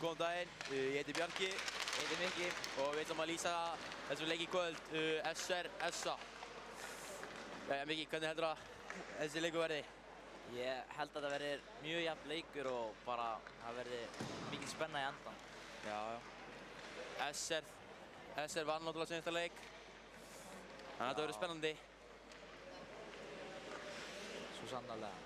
góðan daginn. Ég heiti Bjarki. Ég heiti Mikki. Og við ætlum að lýsa þessum leik í kvöld, SR SA. Jæja Mikki, hvernig heldur að þessi leikur verði? Ég held að það verði mjög jafn leikur og bara það verði mikil spenna í endan. Já. SR vann náttúrulega seinasta leik. Þannig að þetta verður spennandi. Svo sannarlega.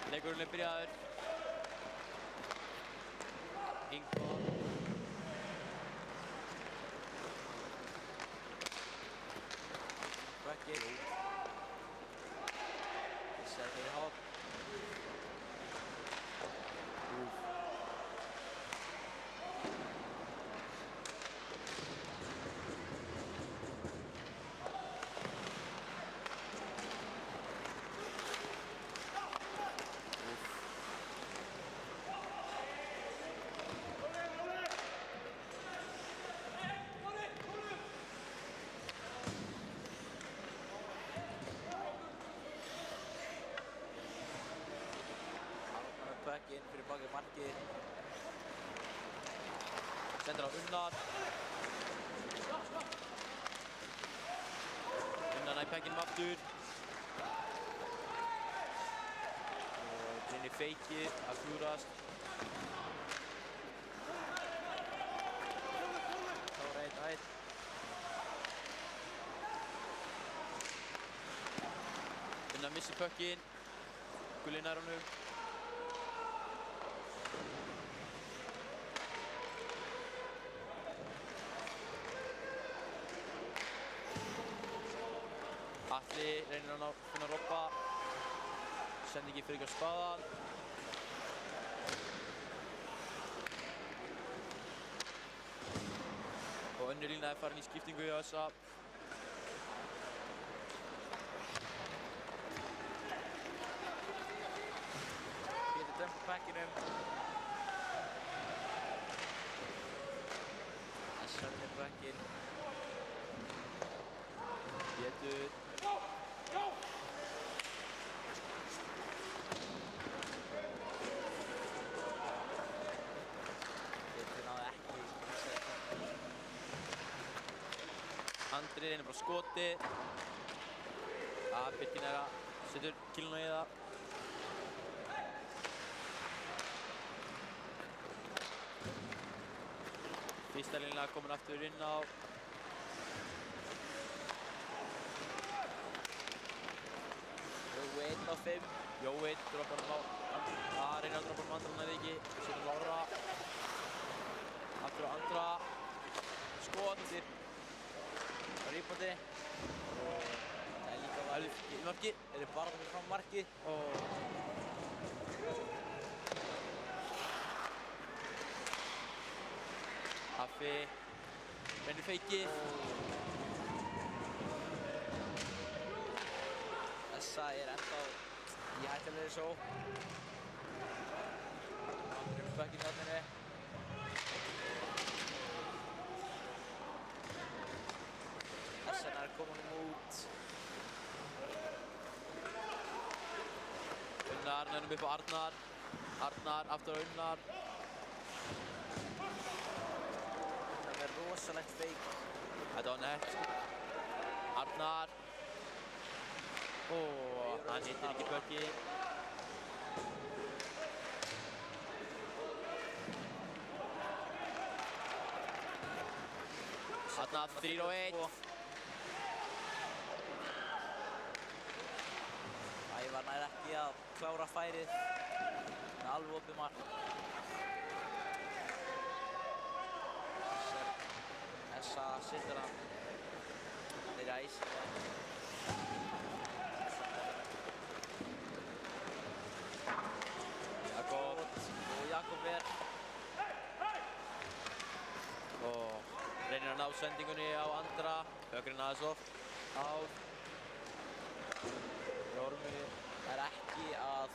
Leikurinn er byrjaður. Ingvar. Bekkir. Sér fyrir hopp. Bekkinn fyrir bakið markið. Sendur á Unnar. Unnar nær bekkinum aftur. Og Brynni feiki að klúrast. Þá er 1-1. Unnar missir pökkinn. Gulli nær honum. Atli reynir að finna Robba. Sendingi fyrir ykkur spaðan. Og önnur lína er farin í skiptingu í þessa. Pétur dömp á bekkinum. Essar með bekkinn. Pétur. Pétur náði ekki. Andri reynir bara skoti. Birkinn er að setur kiluna í það. Fyrsta lína komin aftur inn á. Jói 1-5. Jói droppar hann á. Reynir að droppa hann á Andra, hann hefði ekki. Setur Lára. Aftur á Andra. Skot undir. Rýpandi. Og það er líka valið í marki. Þeir eru bara komið fram marki. Haffi. Reynir feikið. Essa er ennþá í hættulegri sókn. Andri með bekkinn þarna. Essa er komin út. Unnar nefnum upp á Arnar. Arnar aftur á Unnar. sem er rosalegt feik. Þetta var nett. Arnar. Hann hittir ekki Böggi. Arnar 3-1. Ævar nær ekki að klára færið með alveg opið mark. Essa situr hann niðri á ísinn. Jakob. Og Jakob Reynir að ná sendingunni á Andra. Böggurinn aðeins oft. Jórmur er ekki að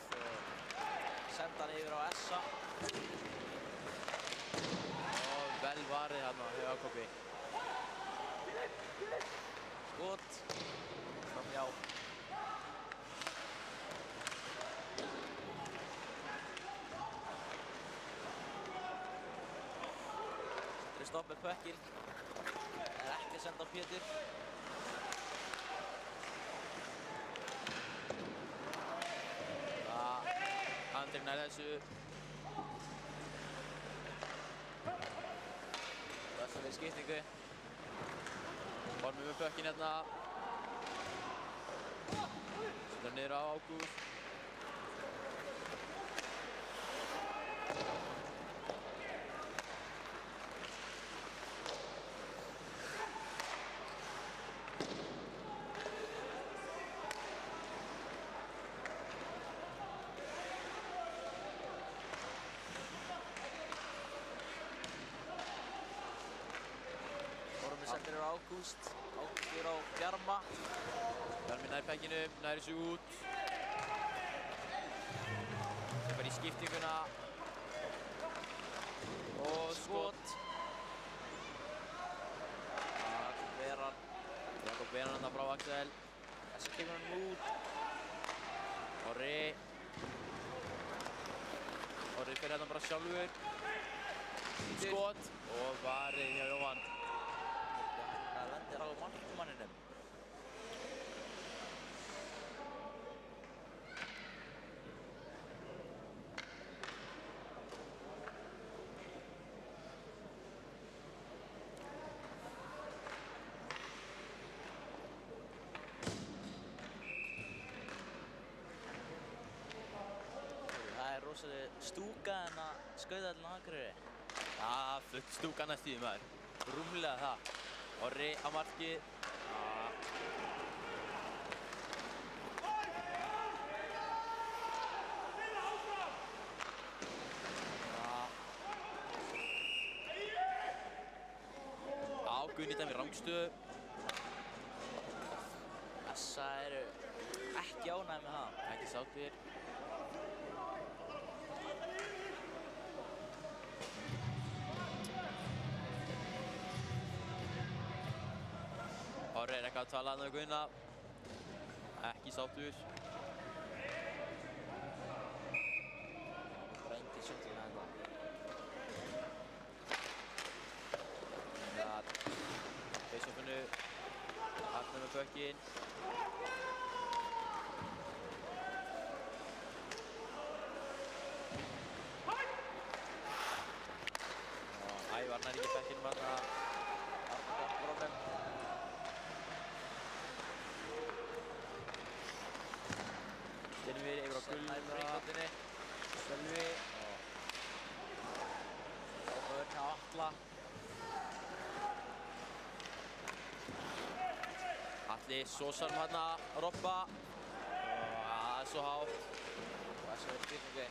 senda hann yfir á Essa. Vel varið hérna hjá Jakobi. Skot framhjá. Sindri stopp með pökkinn. Er ekki að senda á Pétur. Andri nær þessu. Þessu við skiptingu. Ormur með pökkinn hérna. Setur niður á Ágúst. Sendir á Ágúst. Ágúst yfir á Bjarma. Bjarmi nær pökkinu, nær þessu út. Sem fer í skiptinguna. Og skot. Jakob Beran þarna frá Axel. Þessi kemur hann út. Orri fer hérna bara sjálfur. Skot. Og varið hjá Jóhann. Það lendir á markmanninum. Það er rosalega stúka en að Skauðarinn á Akureyri. Já, full stúka næst í því maður. Rúmlega það. Orri á markið. Guðni dæmi rangstöðu. Essa eru ekki ánægðir með það. Ekki sáttir. Orri er eitthvað að tala við Guðna. Ekki sáttur. Brengt í sjóttina þetta. Face-offinu. Arnar með pökkinn. Ævar nær ekki pökkinnum þarna. Arnar gott problem. Styrmir yfir á Guðna. Bringottinni. Sölvi. Börn á Atla. Atli sósar hérna Robba. Það er svo hátt. Og þessu er skiptingu.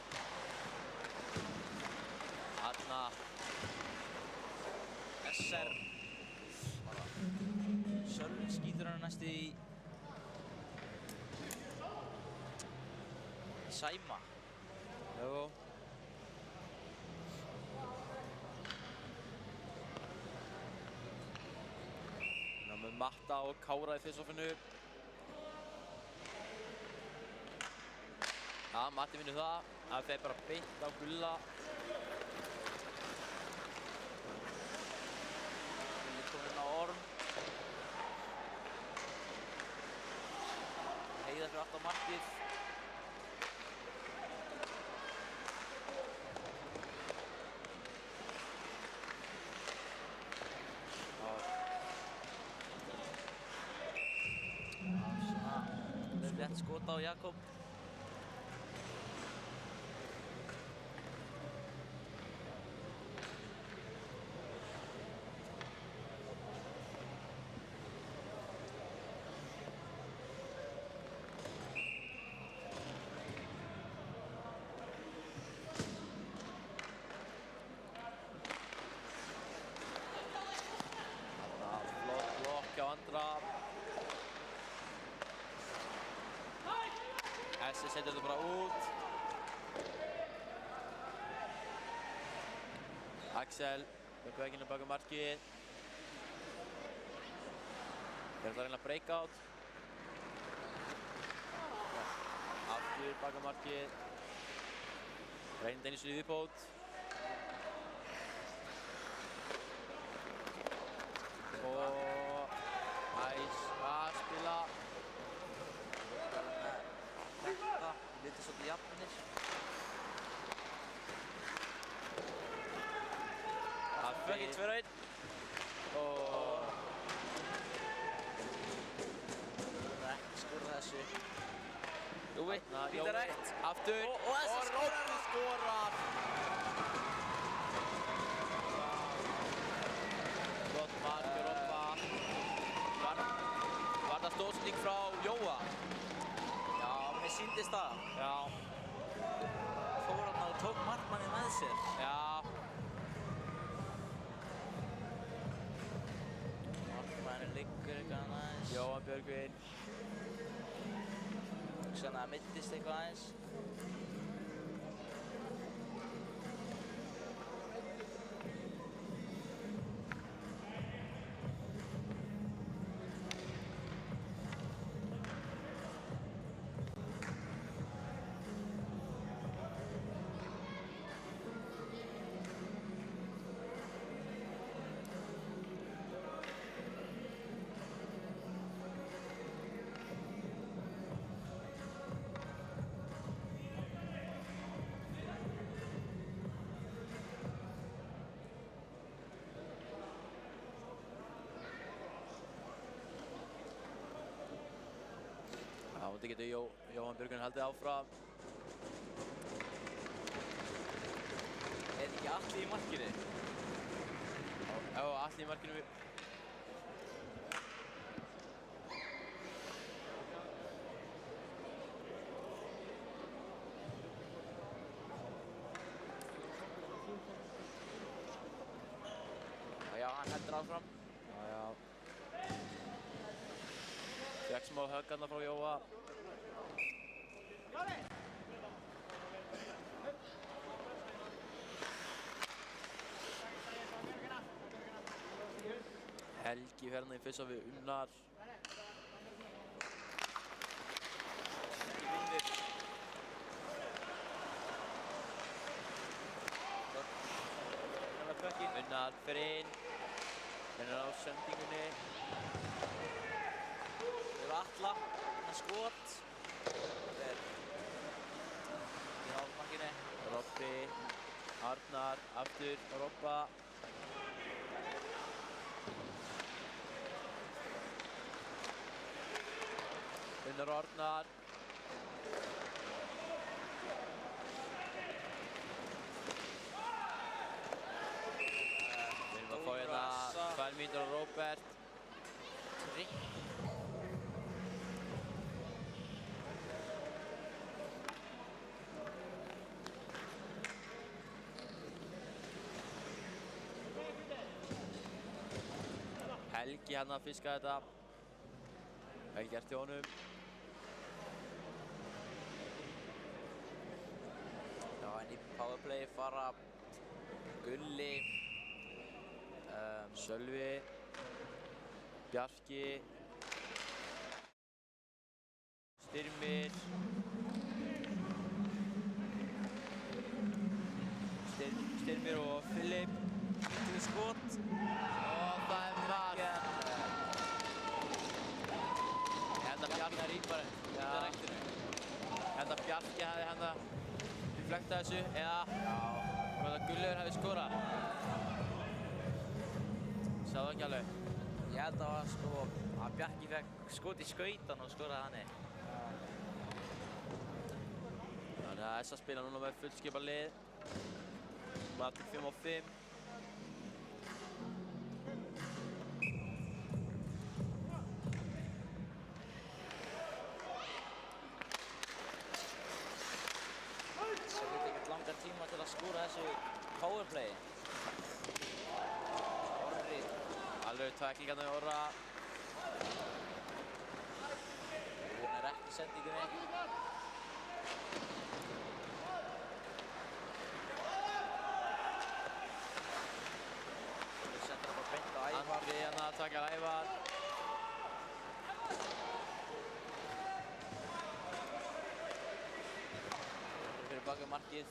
Þarna. SR. Sölvi skýtur hann næstu í Sæma. Jú. Með Matta og Kára í face-offinu. Já, Matti vinnur það. Það fer bara beint á Gulla. fyrir aftan markið. Svona rétt skot á Jakob. Flott blokk hjá Andra. Hessi setur þetta bara út. Axel með bökinu baka markið. Þeir ætla að reyna breakout. Aftur baka markið. Reynir einu sinni í viðbót. Og að spila. Þetta litur svolítið jafnir. Það fyrir 2-1. Og það er ekki skorað þessu. Jói, vítarækt. Aftur. Og Robby skorar. Flott mark með Robba. Var það stóðsending frá Jóa? Mér sýndist það. Já. Fór hann og tók markmannið með sér. Já. Markmannið liggur eitthvað aðeins. Jóhann Björgvin. Svona það meiddist eitthvað aðeins. Vonandi getur Jóhann Björgvin haldið áfram. Er ekki Atli í markinu? Já, Atli í markinu. Já, hann heldur áfram. Já. Fékk smá högg þarna frá Jóa. Helgi fer hérna í fyrsta við Unnar. Helgi vinnur. Unnar fer inn. Finnur á sendingunni. Þeir Atla, hann skot. Þeir í hálfmarkinu. Robby, Arnar, aftur, Robba. Unnar og Arnar. Við erum að fá hérna 2 mínútur á Róbert. Trygg. Helgi hann að fiska þetta. Vel gert hjá honum. Já, en í powerplay fara Gulli, Sölvi, Bjarki, Styrmir, Styrmir og Filip. Til skot. Og það mark. Hérna Bjarnar í bara. Já, undan ræktinu. Hérna Bjarki hefði hérna flektað þessu, eða hvort að Gullur hefði skorað. Sjáðu ekki alveg. Ég held að sko að Bjarki fekk skot í skautan og skoraði hann. Þannig að SA spila núna með fullskipað lið. Bara til 5 á 5. Það geti ekkert langan tíma til að skora þessu powerplay. Orri. Alveg tæklingarna við Orra. Hún er ekki í sendingunni. Þú sendir hann bara beint á Ævar. Andri hérna að taka Ævar. Fyrir baka markið.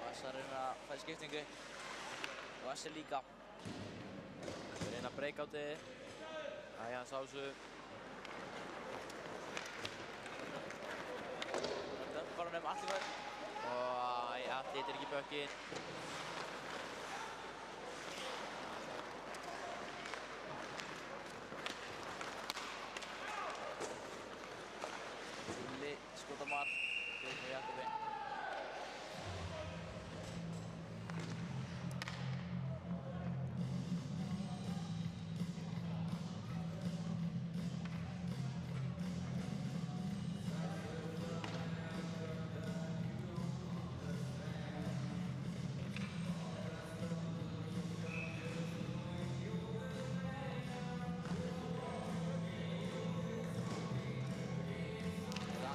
Vassa reyna að fæða skiptingu. Og Vassa líka. Við reyna breakouti. Æja, hann sá þessu. Dömpar hann Atli Vörn. Og Atli hittir ekki bökkinn. Gulli skota mark. Fyrir frá Jakobi.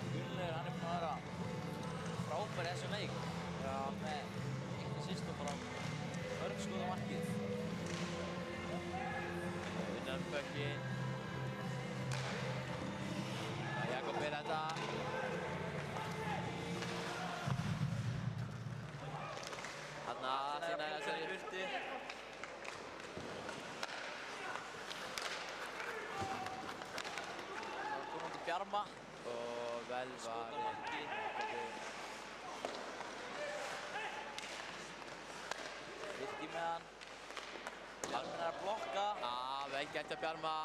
Gunnlaugur, hann er búinn að vera frábær í þessum leik. Já. Með 1 assist og bara mörg skot á markið. Vinnar bökkinn. Jakob vil þetta. Hanna Atli nægja sér í burtu. Það var komandi Bjarma. Og vel Skot á varið. markið. Virti með hann. Bjarminn er að blokka. Vel gert hjá Bjarma.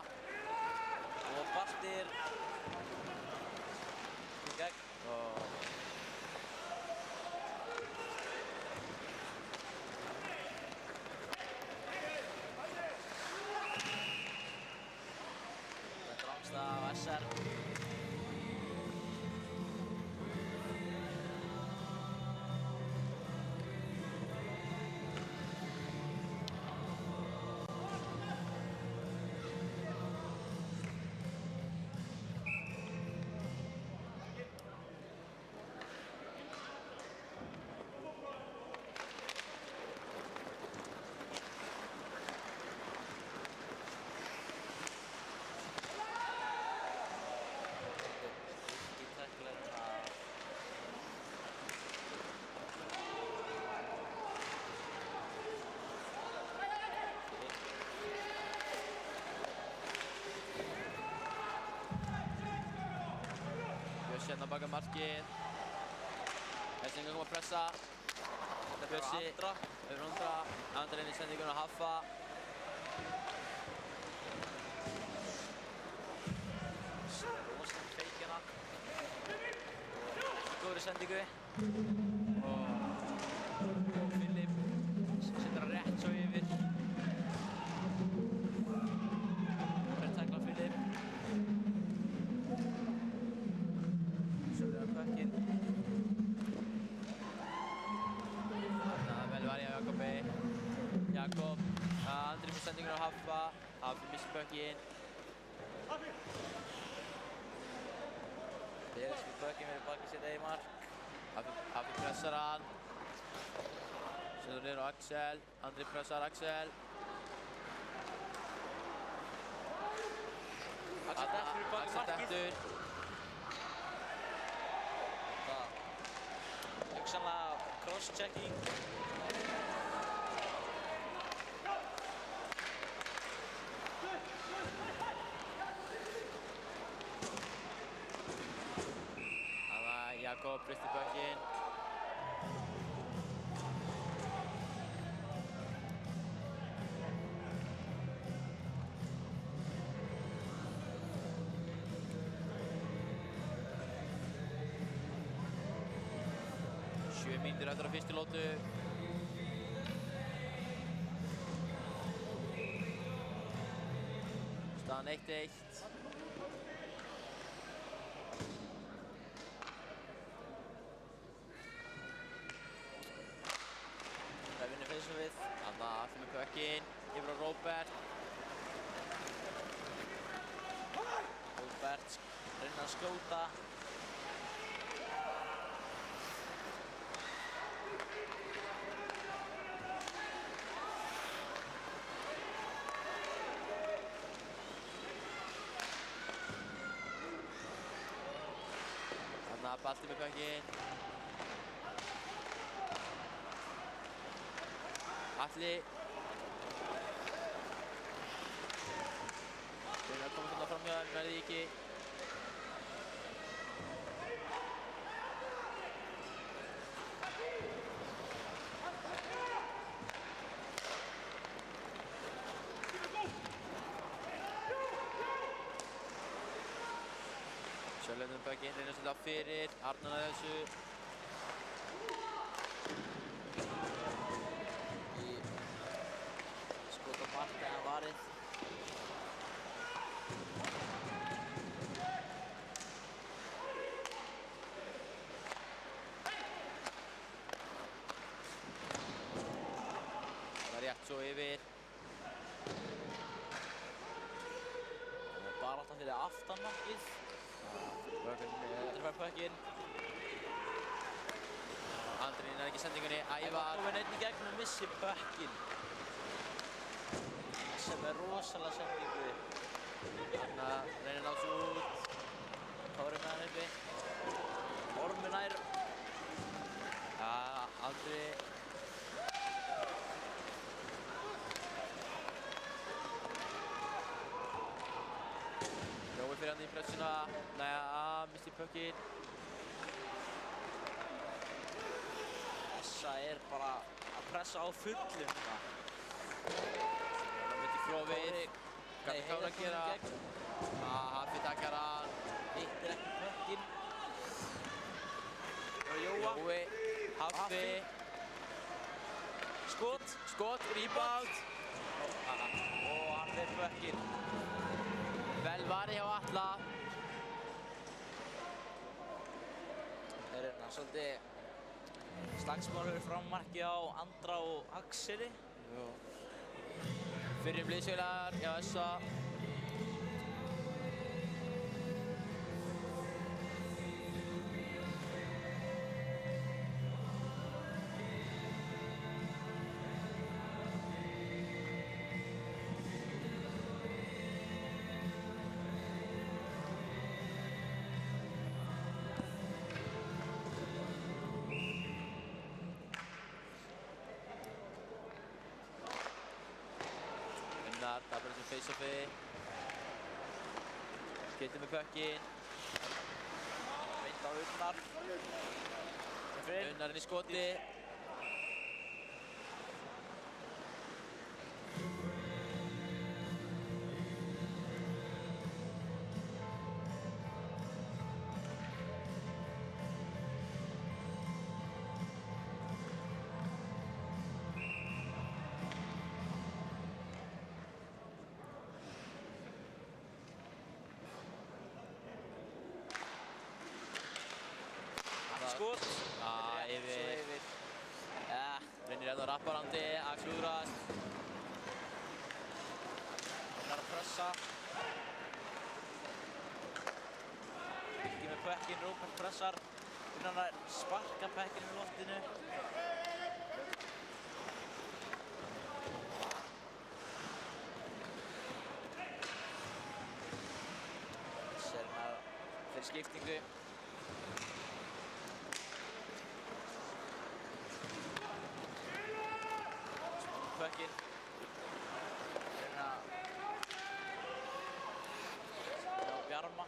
Og Baltir. Í gegn. Þetta er Ramstad af SR. Bjössi hérna baka markið. Þessi engang að pressa. Bjössi yfir Andra. Andra inn í sendingunum að Haffa. Rósland feikina. Ekki góður í sendingu. Og Filip setur hann rétt svo yfir. Rétt tækla Filip. Svo er það pökkinn. þarna vel varið hjá Jakobi. Jakob. Andri með sendingunum að Haffa. Haffi missir bökkinn. Beres við pökkinn fyrir baki sitt eigin mark. Haffi pressar hann. Setur niður á Axel. Andri pressar Axel. Axel dettur fyrir baki Axel markið. dettur. Það hugsanlega cross-checking. Jakob fristir pökkinn. Sjö mínútur eftir á fyrstu lótu. Staðan 1-1. Það vinnur face-offið. Þarna Atli með pökkinn, yfir á Róbert. Róbert reynir að skjóta. Þarna Balti með pökkinn. Atli reynir að koma þarna fram hjá þeim, verði ekki. Sjálfur með pökkinn, reynir að setja á fyrir, Arnar að þessu. Marta en varið. Það er rétt svo yfir. Það er bara alltaf fyrir aftanmarkið. Þetta er bara pökkinn. Andri nær ekki sendingunni, Ævar. Kominn einn í gegn og missi pökkinn. Sem rosalega sendingu. Þarna reynir að ná svo út. Kári með hann uppi. Ormur nær. Ja, Andri. Jói fyrir hann í pressuna. Misti pökkinn. Þessa bara að pressa á fullum hérna. Flóvið, hvað er að gera? Hafi takkar hann. Hittir ekki pökkinn. Jói, Hafi. Skot, rebound. Og hann fyrir pökkinn. Vel varið hjá Atla. Það er hérna svolítið slagsmál frammarki á Andra og Axeli. Fyrir bliðsjölar hjá SA. Það er bara sem face-offi. Kittur með pökkinn. Beint á Unnar. Unnarinn í skoti. Skot. Yfir. Reynir hérna á rapparandi, Axel úrast. Reynir að pressa. Ekki með pökkinn, Róbert pressar. Reynir að sparka pökkinn í loftinu. Þessi er hérna fyrir skiptingu. Pökkinn. Hérna Bjarma.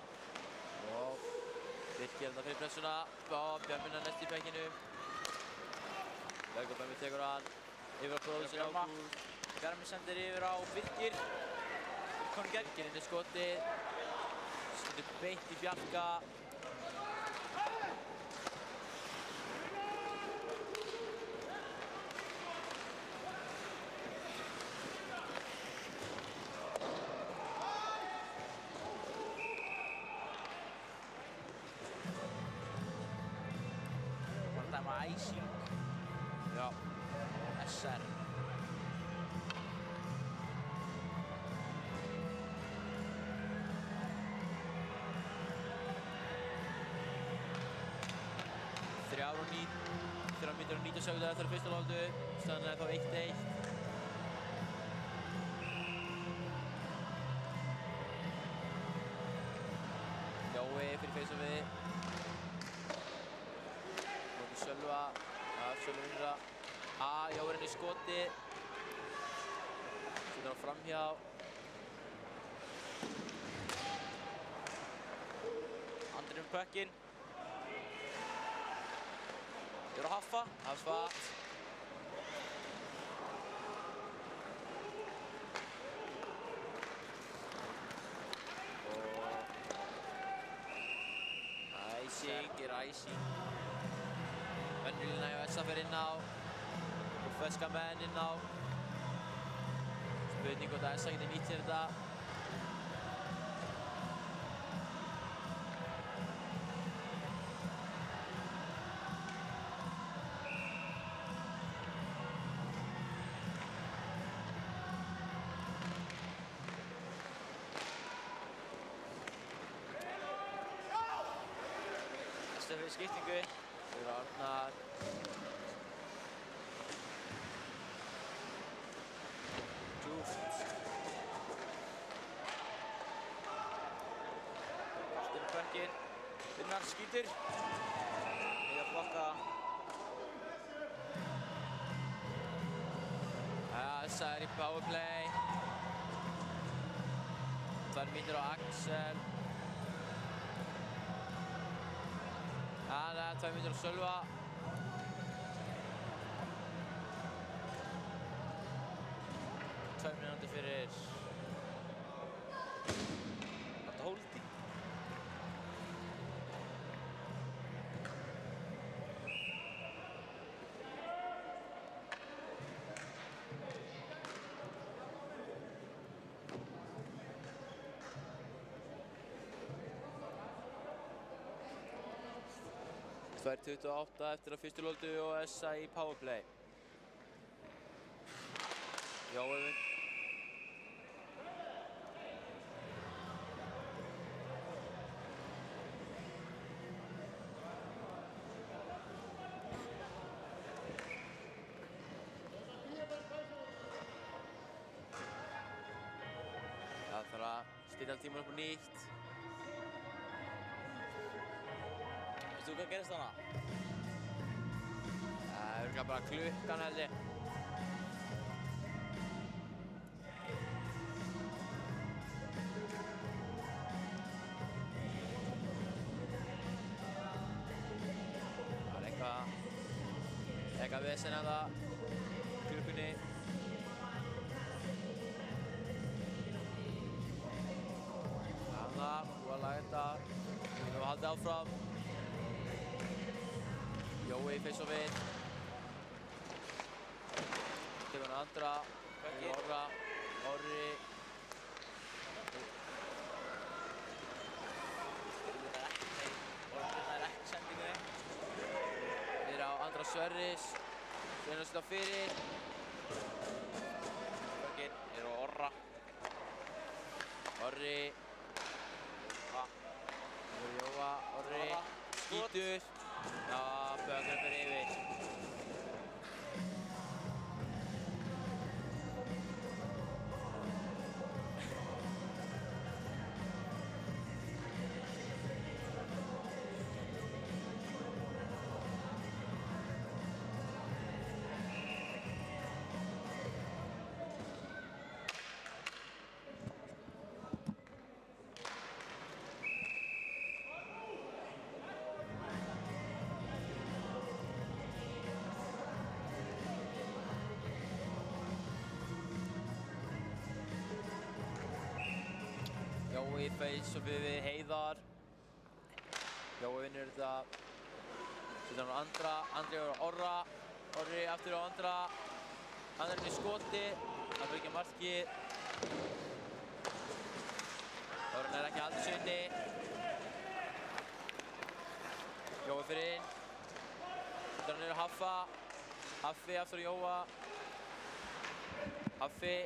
Birkir hérna fyrir pressuna. Bjarminn næst í bekkinu. Bjarmi tekur hann yfir á bróður sér Ágúst. Bjarmi sendir yfir á Birkir. Birkir inn í skotið. Skotið beitt í Bjarka. Dæma æsing. Já. SR. Þrjár mínútur og 90 sekúndur eftir fyrstu hálftu. Staðan er þá 1-1. Jói fyrir face-offið. Sölva, Sölva vinnur það. Jói inn í skoti. Setur hann framhjá. Andri með pökkinn. Yfir á Haffa. Haffa. Æsing er æsing. Önnulína hjá SA fer inn á. Og feska menn inn á. Spurning hvort að SA geti nýtt sér þetta. Næsta fyrir skiptingu. Fyrir Arnar. Djúpt. Boltinn í pökkinn. Vinnar skýtur. Heiða flokka. SA er í powerplay. 2 mínútur á Axel. Það er 2 mínútur á Sölva. Tvær mínútur fyrir Arda Hóldi. Það er 28 eftir að fyrstu lóldu og SA í powerplay. Jói vinn. Það þarf að stilla tíman upp á nýtt. Veistu hvað gerist þarna? Það er örugglega bara klukkan held ég. Það er eitthvað vesen að það klukkunni. Þarna, búið að laga þetta. Við erum að halda áfram. Jói face-offið. Tekur hann Andra. Orra. Orri. Orri nær ekki sendingunni. Niður á Andra Sverris. Sveinn að slá fyrir. Pökkinn er á Orra. Orri. Jóa. Orri. Orra. Skítur. Já, Böggur fyrir yfir. Jói face og við Heiðar. Jói vinnur þetta. Settur hann á Andra, Andri á Orra. Orri aftur á Andra. Andri inn í skoti. Það fyrir ekki markið. Orrin ekki að halda sig inni. Jói fyrir inn. Settur hann niður á Haffa. Haffi aftur á Jóa. Haffi.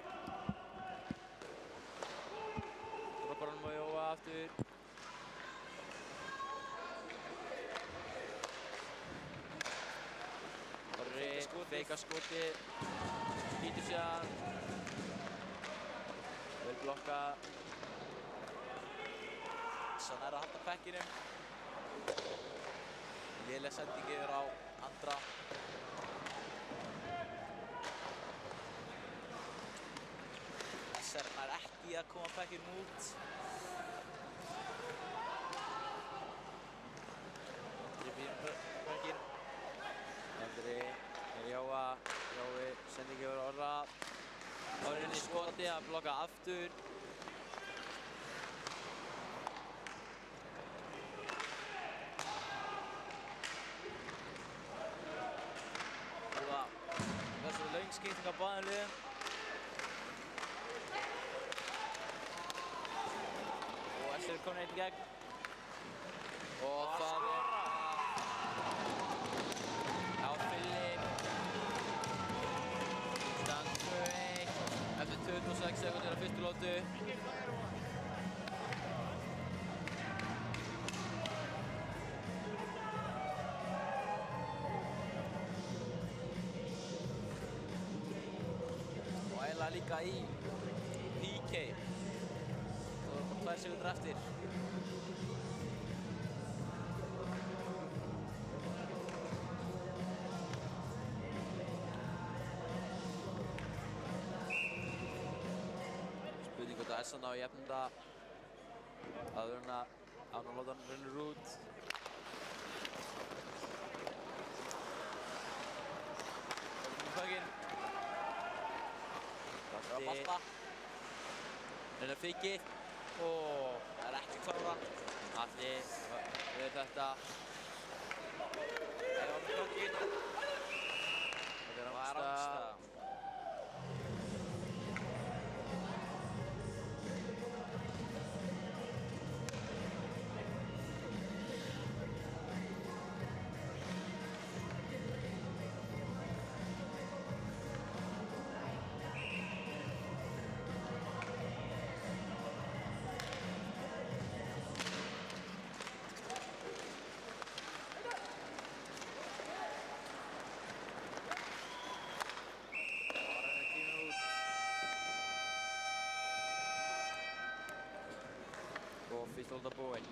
Droppar hann á Jóa aftur. Orri feikar skotið. Skýtur síðan. Vel blokkað. Svo nær að halda pekkinum. Léleg sending yfir á Andra. SR nær ekki að koma pekkinum út. Andri býr pekkin. Andri er Jóa. Jói sending yfir Orra. Orri inn í skoti að blokka aftur. Það er löng skipting á báðum liðum. Og SR er komin einn í gegn. Og það er á Filip. Stand 2-1 eftir 26 sekúndur á fyrstu lótu. Líka í PK. Það var bara 2 sekúndur eftir. Spurning hvort að SR ná að jafna þetta áður en að ánálótan rennur út. Pögginn. Það er á bolta. Reyna fikið. Það er ekki klára. Atli við þetta. Það er á pögginn. Það er rangstað. Og fyrst lóta búinn.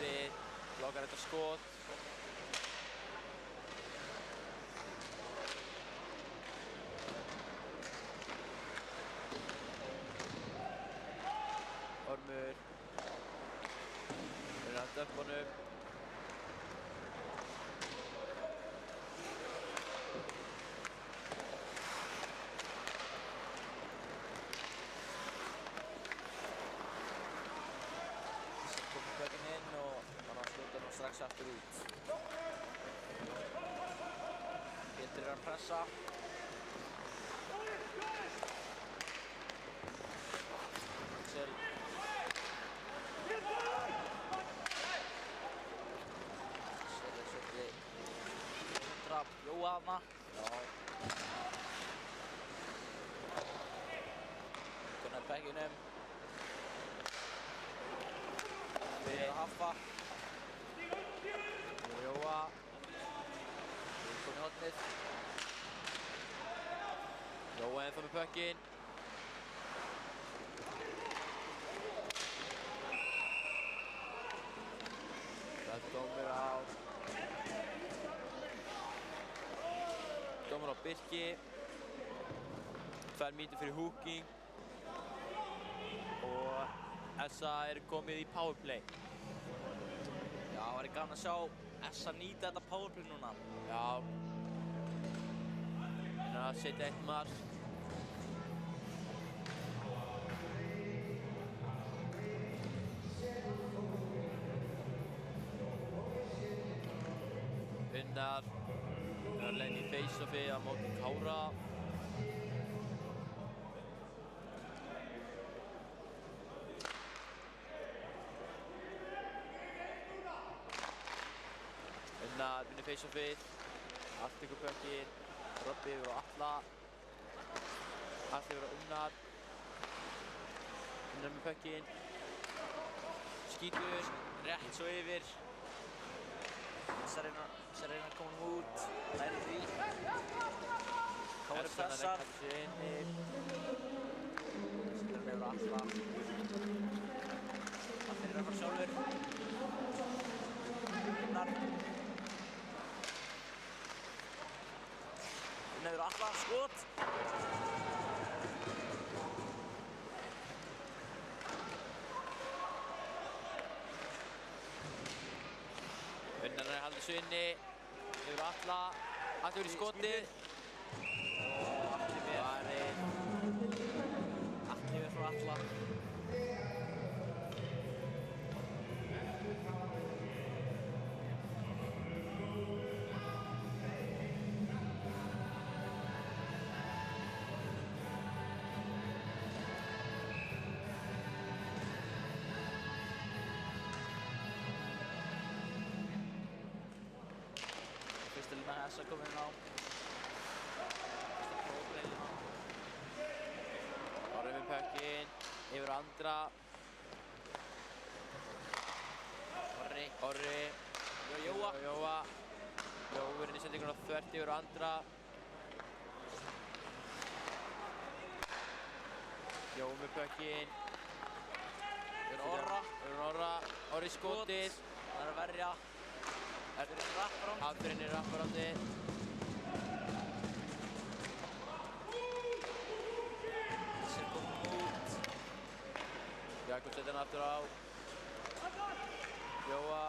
vinstri, blokkar þetta skot. Ormur. Hann döpp honum. Komur Böggin inn og hann skjóta hann strax aftur út. Pétur að pressa. Axel. Jóa hana. Já. Gunnar Begginum. Fyrir Haffa. Jóa. Komið í hornið. Jóa ennþá með pökkinn. Það er dómur á Birki. 2 mínútur fyrir hooking. Og SA er komið í powerplay. Já, það væri gaman að sjá SA nýta þetta powerplay núna. Já. Það er að setja 1 mark. Unnar. Það er leiðin í face-offi á móti Kára. Unnar vinnur face-offið. Allt ykkur pökkinn. Robbi yfir á Alla. Allt yfir á Unnar. Unnar með pökkinn. Skítur. Rétt svo yfir. Þessar reyna að koma hann út, læri því. Kári pressar. Setur hann yfir Alla. Allir að fara sjálfur. Unnar. Unnar yfir Alla, skot. Unnar er haldið svo inni. Yfir Alla. Allt yfir í skotið. Og Atli mér. Atli mér frá Alla. Fyrsta lína SA komin inn á. Fyrsta prófleilina. Orri með pökkinn. Yfir á Andra. Orri. Jóa. Jóa inn í sendingun á þvert yfir á Andra. Jóa með pökkinn. Yfir Orra. Orri skotið. Það er að verja. Afturinn er rapparándi. Þessi er komin út. Jakob setur hann aftur á. Jóa.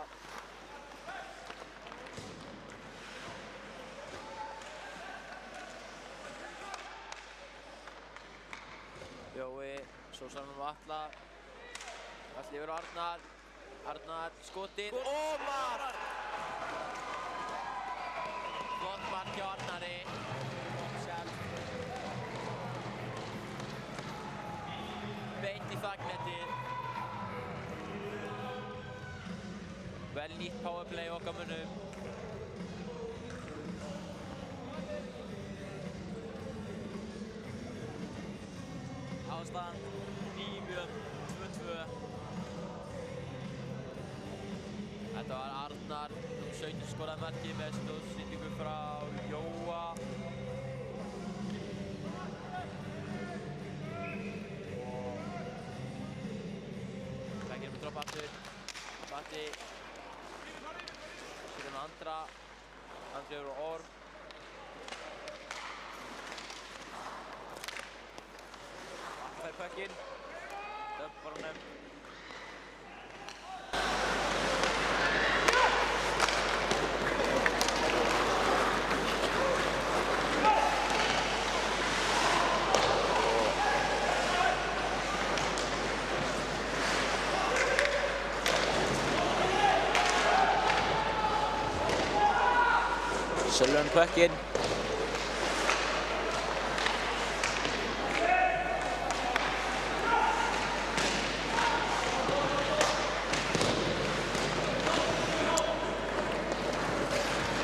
Jói, svo saman með Alla. Alli yfir á Arnar. Arnar skotið. Og mark! Gott mark hjá Arnari. Beint í þakknetið. Vel nýtt powerplay okkar mönnum. Ástand 9-2. Þetta var Arnar, 17 skoraði markið með stóðsendingu frá Jóa. Begginum með dropp aftur. Batti. Síðan Andra. Andri yfir á Orm. Atli fær puckinn. Dömpar honum. Sölvan puckinn.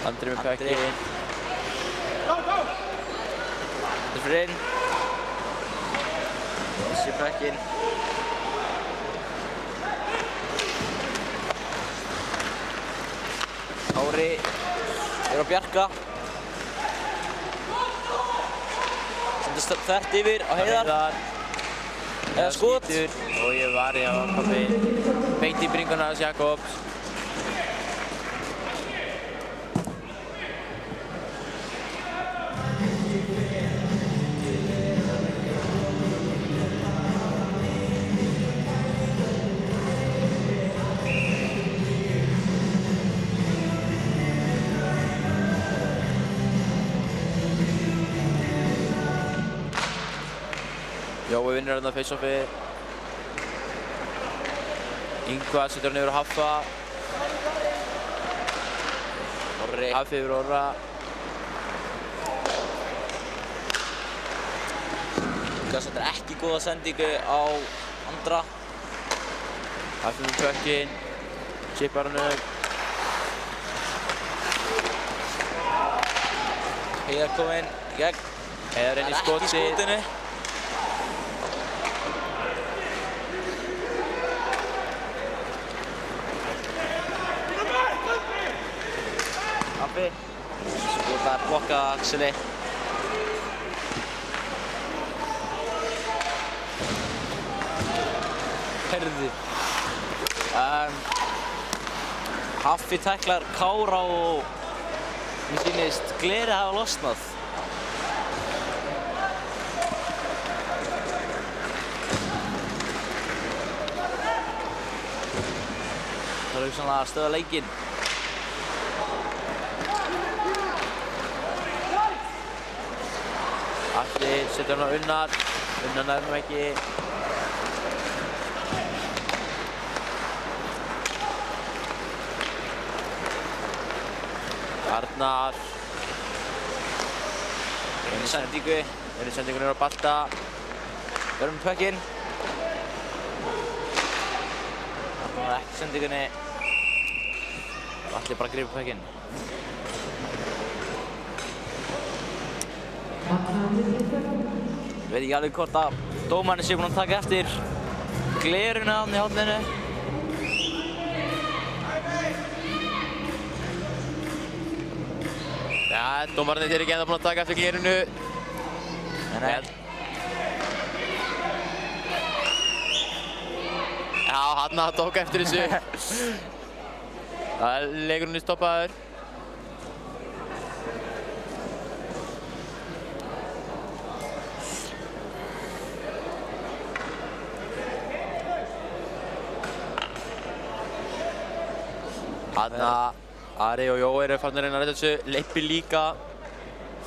Andri með puckinn. Andri fyrir inn. Þessi puckinn. Kári er á Bjarka. Sendist þvert yfir á Heiðar. Eða skot. Og ég var komið beint í bringuna hans Jakobs. Jói vinnur þarna face-offi. Ingvar setur hann yfir á Haffa. Orri. Haffi yfir Orra. Ingvar setur ekki góða sendingu á Andra. Haffi með puckinn. Chippar hann upp. Heiðar kominn í gegn. Heiðar inn í skotinu. Skotaði blokkað Axeli. Herði. Haffi tæklar Kára og mér sýnist glerið hafa losnað. Það er hugsanlega að stöða leikinn. Atli setur hann á Unnar. Unnar nærmum ekki. Arnar. Einu sendingu. Einu sendingun er á Balta. Verður með puckinn. Arnar ekki sendingunni. Atli bara gripur puckinn. Ég veit ekki alveg hvort að dómarinn sé búinn að taka eftir glerinu þarna í horninu. Ja, dómarinn er ekki ennþá búinn að taka eftir glerinu. Nei. Já, hann tók eftir þessu. Það er leikurinn stoppaður. Þarna Ari og Jói eru farnir að reyna að redda þessu. Leippi líka.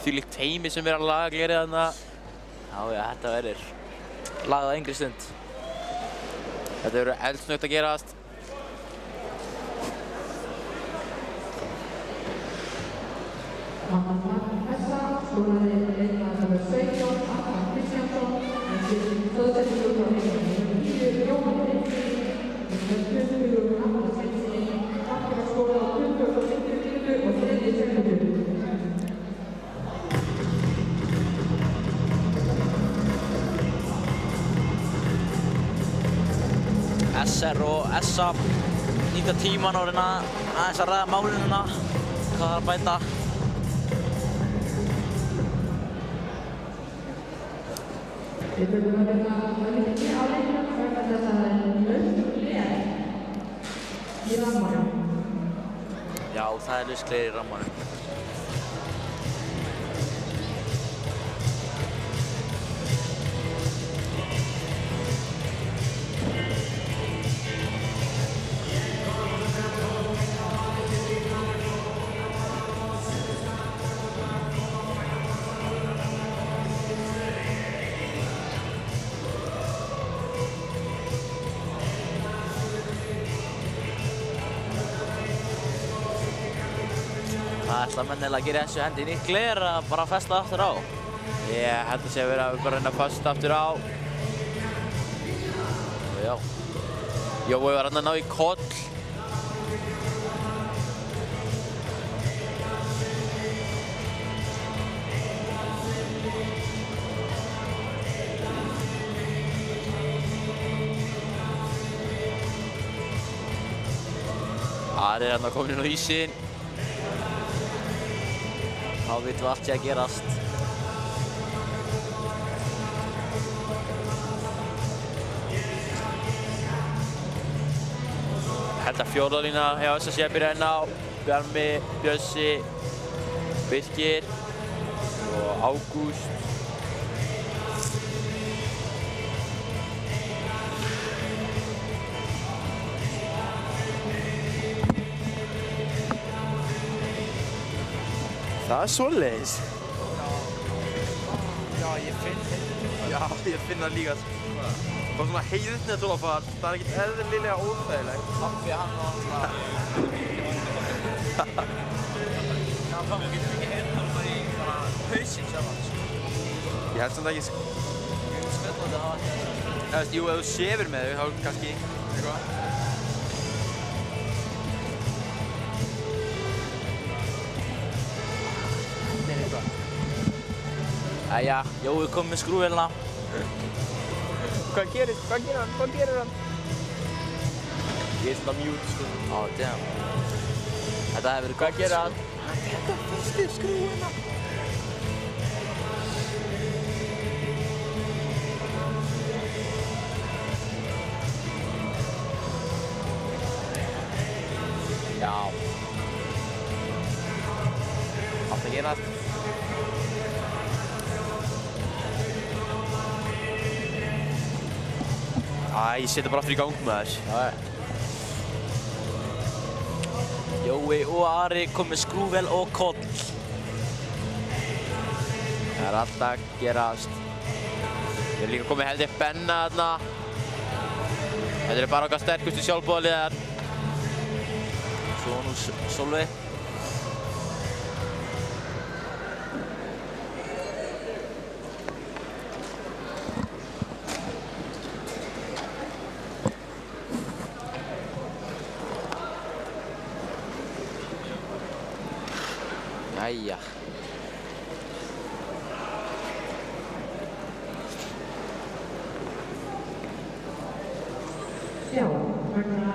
Þvílíkt teymi sem er að laga glerið þarna. Já, þetta verður lagað á engri stund. Þetta verður eldsnöggt að gerast. SR og SA nýta tíman og reyna aðeins að ræða málununa, hvað það er að bæta. Já, það er lausgleri í rammanum. Það ætla menn að gera þessu hendi nýtt gler að bara festa aftur á. Ég held að sé að vera bara að reyna að festa aftur á. Já. Jói var að ná í koll. Ari er komin inn á ísinn. Þá vitum við allt sé að gerast. Held að fjórðalína hjá SSC byrja enn á. Bjarmi, Bjössi, Birkir og Ágúst. Það er svoleiðis. Já, ég finn það líka. Bara svona heiðutnið trúlafar, það er ekkert eðlilega óþægilegt. Pabbi, hann var alltaf... Já, pabbi getur ekki heyrna bara í hausinn sjálfan. Ég held samt ekki... Spennandi að hafa þetta. Jú, ef þú sefur með þau, þá kannski eitthvað. Jæja, Jói kom með skrúvélina. Hvað gerir hann? Ég er svona mute, sko. Á, damn. Þetta hefur verið gott. Hvað gerir hann? Hann tekur fyrstu skrúvuna. Já. Átt að gera þetta. Æ, ég setja bara aftur í gang með þess. Já. Jói og Ari kom með skrúvél og koll. Það er alltaf að gerast. Við erum líka komið heldur Benna þarna. Þetta eru bara okkar sterkustu sjálfboðaliðar. Svo nú Sólvi. Jæja. Já, vegna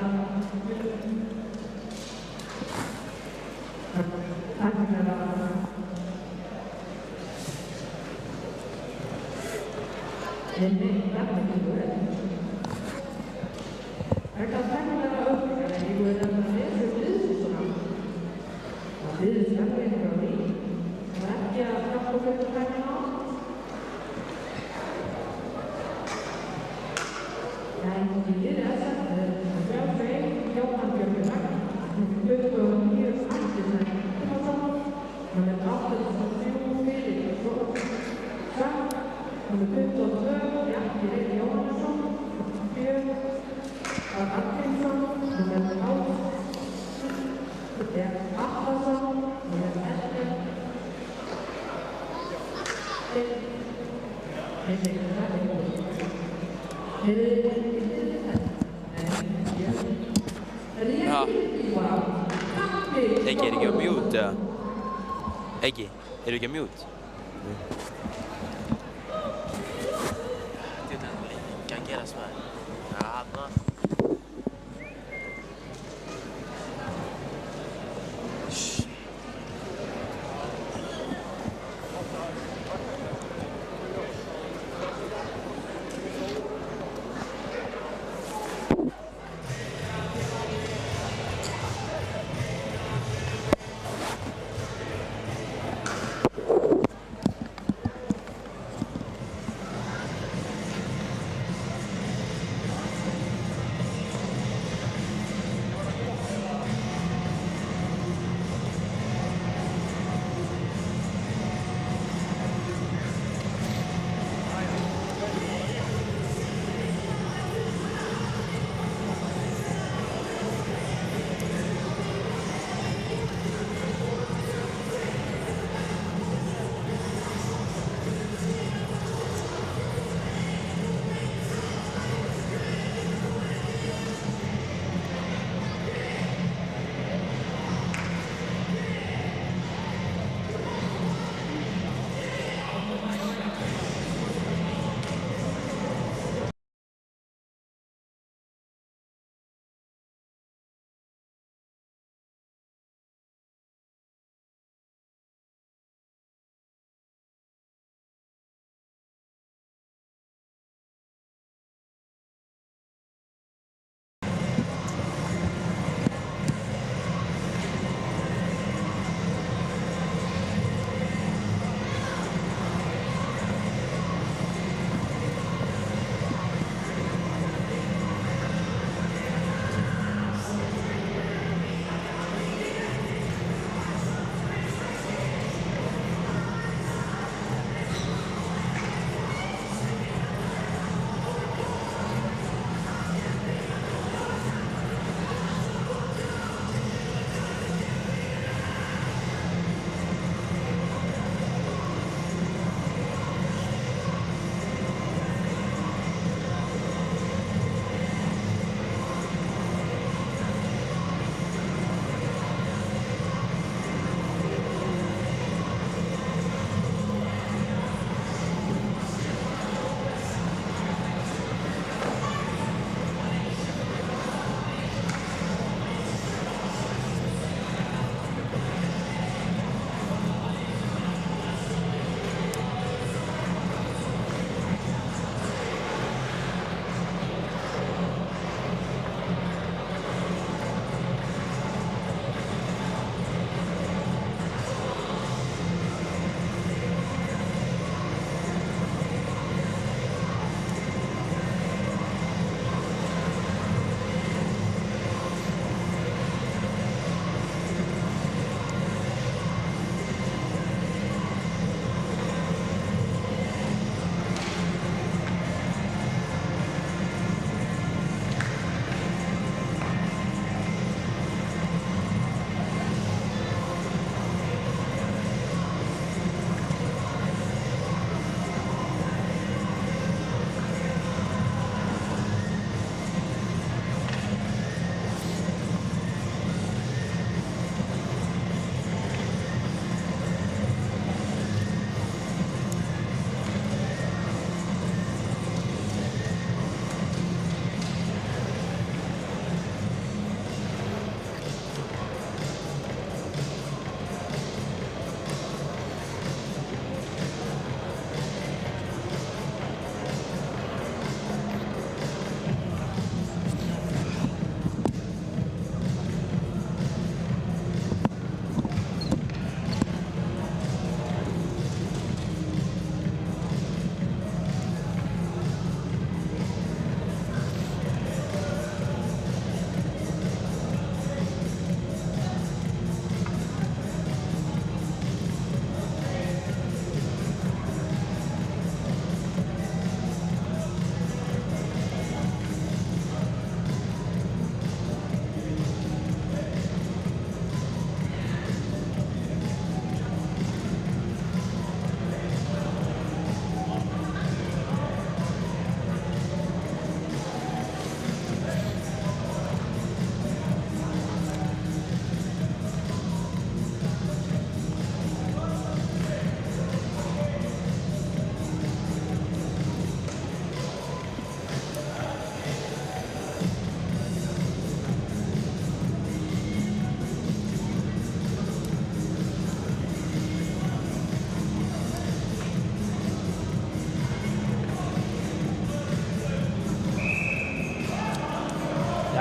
Eggi, er ekki á mute eða? Eggi, eru ekki á mute? Þetta er lengi að gerast með það. Já, þarna.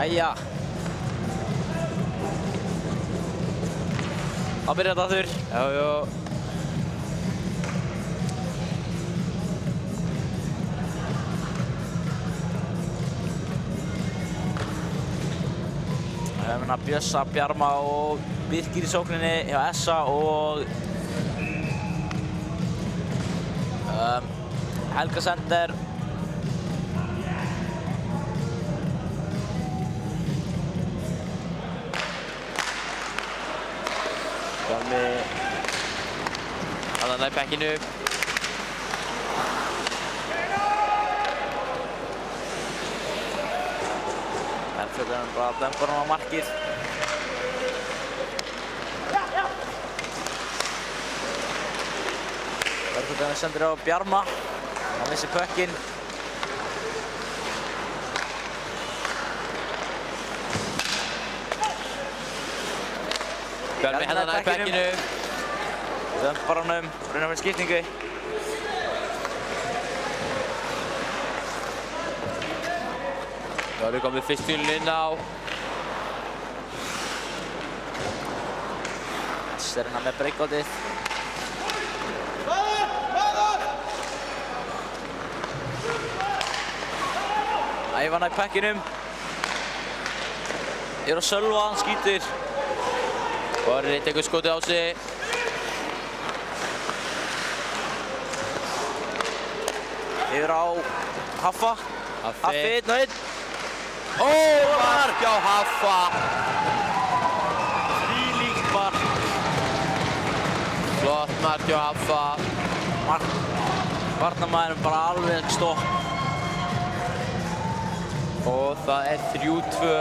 Jæja. Það byrjar þetta aftur. Já. Við höfum hérna Bjössa, Bjarma og Birkir í sókninni hjá SA og Helga Sender. Bjarmi Þarna í bekkinu. Fyrir bara dömbar hann á markið. Verðfjöldurinn sendir á Bjarma. Hann missir pökkinn. Bjarmi hérna í bekkinu. Dömbar hann reyna fyrir skiptingu. Það eru komið fyrst bílun inn á. Serna með breakouttið. Ævanna í pekkinum. Á Sölva, hann skýtur. Orri tekur skotið á sig. Yfir á Haffa. Haffi 1-1. Mark á Haffa. Þvílíkt mark. Flott mark á Haffa. Varnarmaðurinn bara alveg stopp. Og það er 3-2.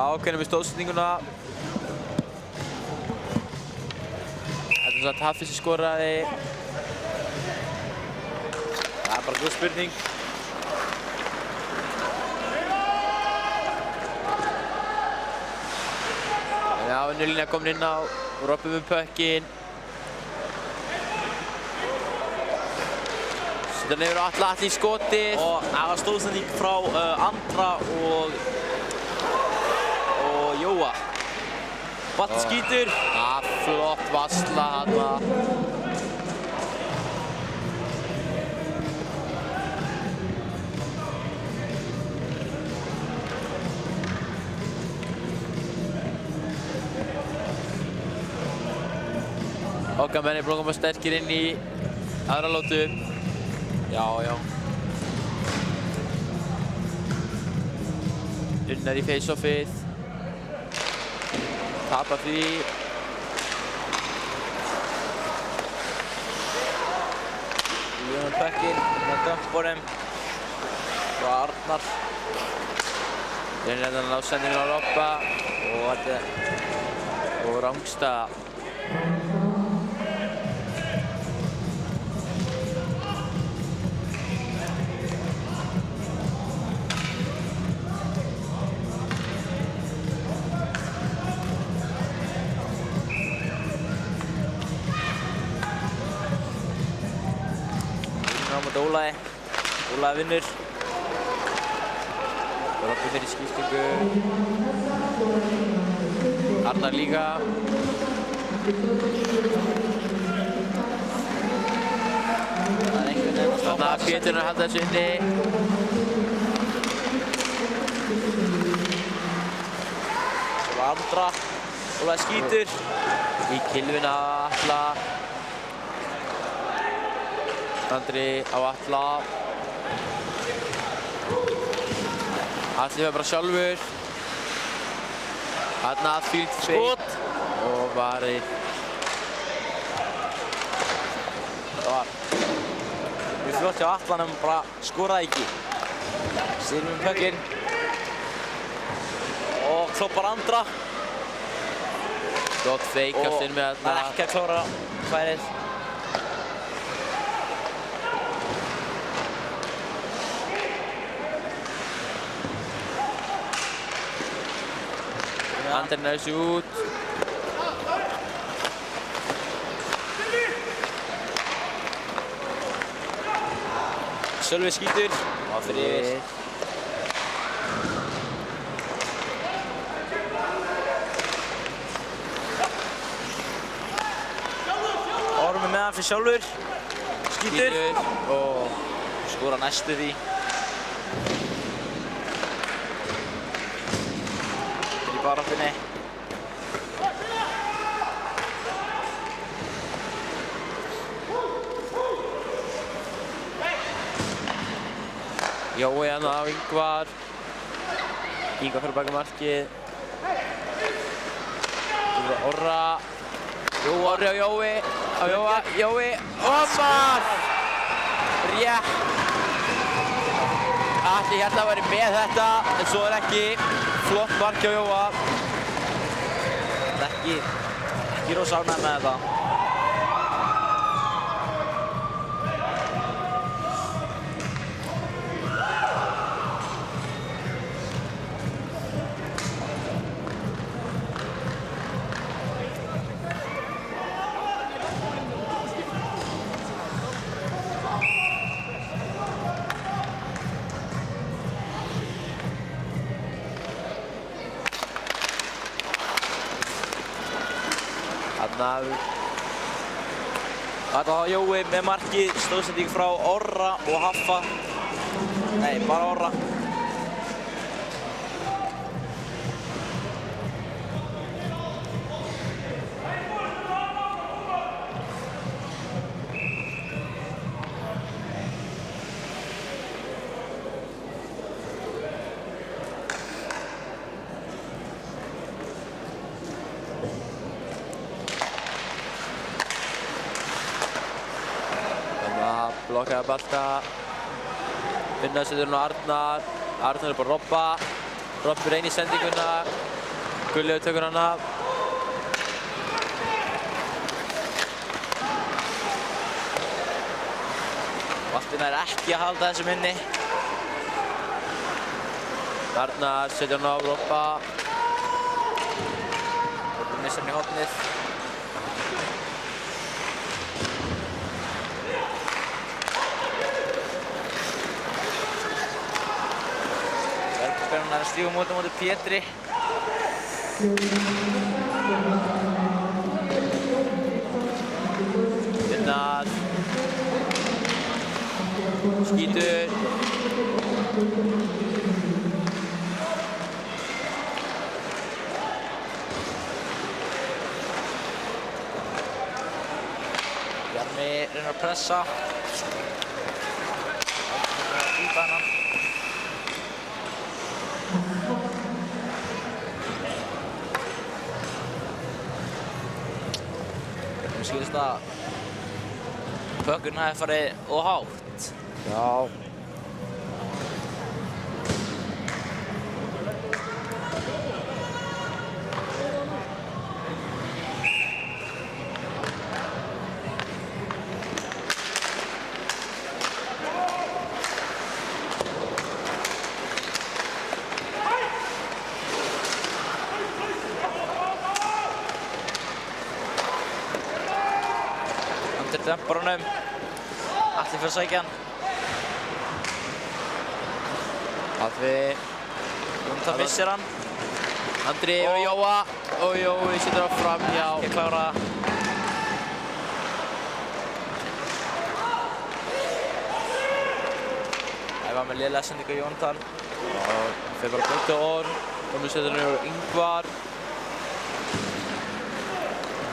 Ákveðnum við stóðsendinguna. Þetta er satt Haffi sem skoraði. Það er bara góð spurning. Já, vinnulína komin inn á. Roppum pökkinn. Setja niður Atla í skotið. Og það var stóðsending frá Andra og Jóa. Batti skýtur. Flott varsla þarna. Okkar menn er búin að koma sterkir inn í aðra lótu. Já. Unnar í face-offið. Tapar því. Jónum pökkinn með dömpunum. Frá Arnar. Þeir eru að ná sendingin á Robba. Og Rangstad. Ólaði. Ólaði vinnur. Robbi fyrir skiptingu. Arnar líka. Það er einhvern veginn að stoppa. Þannig að Péturinn að halda þessu inni. Svo var Andra. Ólaði skýtur. Í kilvina Atla. Andri á Atla. Atli var bara sjálfur. Þarna fylgt Skot. Og varið. Það var mjög flott hjá Atlanum, bara skoraði ekki. Styrmum pökkinn. Og kloppar Andra. Gott feik af Styrmi Það er ekki að klára færið. Andri nær sig út. Sölvi skýtur og fyrir yfir. Ormi með hann fyrir sjálfur. Skýtur og skora næstu því. Í baráttunni. Jói hann af Ingvar. Ingvar fyrir baka markið. Orra. Orri á Jói. Á Jói. Og mark! Rétt. Atli hérna væri með þetta, en svo ekki. Flott mark hjá Jóa. Ekki rosa ánægður með þetta. Þetta var Jói með markið, stóðsending frá Orra og Haffa. Nei, bara Orra. Blokkaði balta. Vinna setur hún á Arnar. Arnar er bara að robba. Robbi reynir sendinguna. Gulli tekur hana. Valtinn er ekki að halda þessu minni. Arnar setur hún á robba. Robbi missar hann í hornið. Hann er að stíga móti Pétri. Gunnar. Skýtur. Bjarmi reynir að pressa. Dýpa hann. Mér skilst að pökkurinn hafi farið of hátt. Já. Dempar honum. Atli fyrir að sækja hann. Atli. Það missir hann. Andri og Jóa. Og Jói setur það fram hjá. Ekki klára. Það var með lélega sendingu Jónatan. Og þeir bara beint á Orr. Og nú setur hann yfir Ingvar.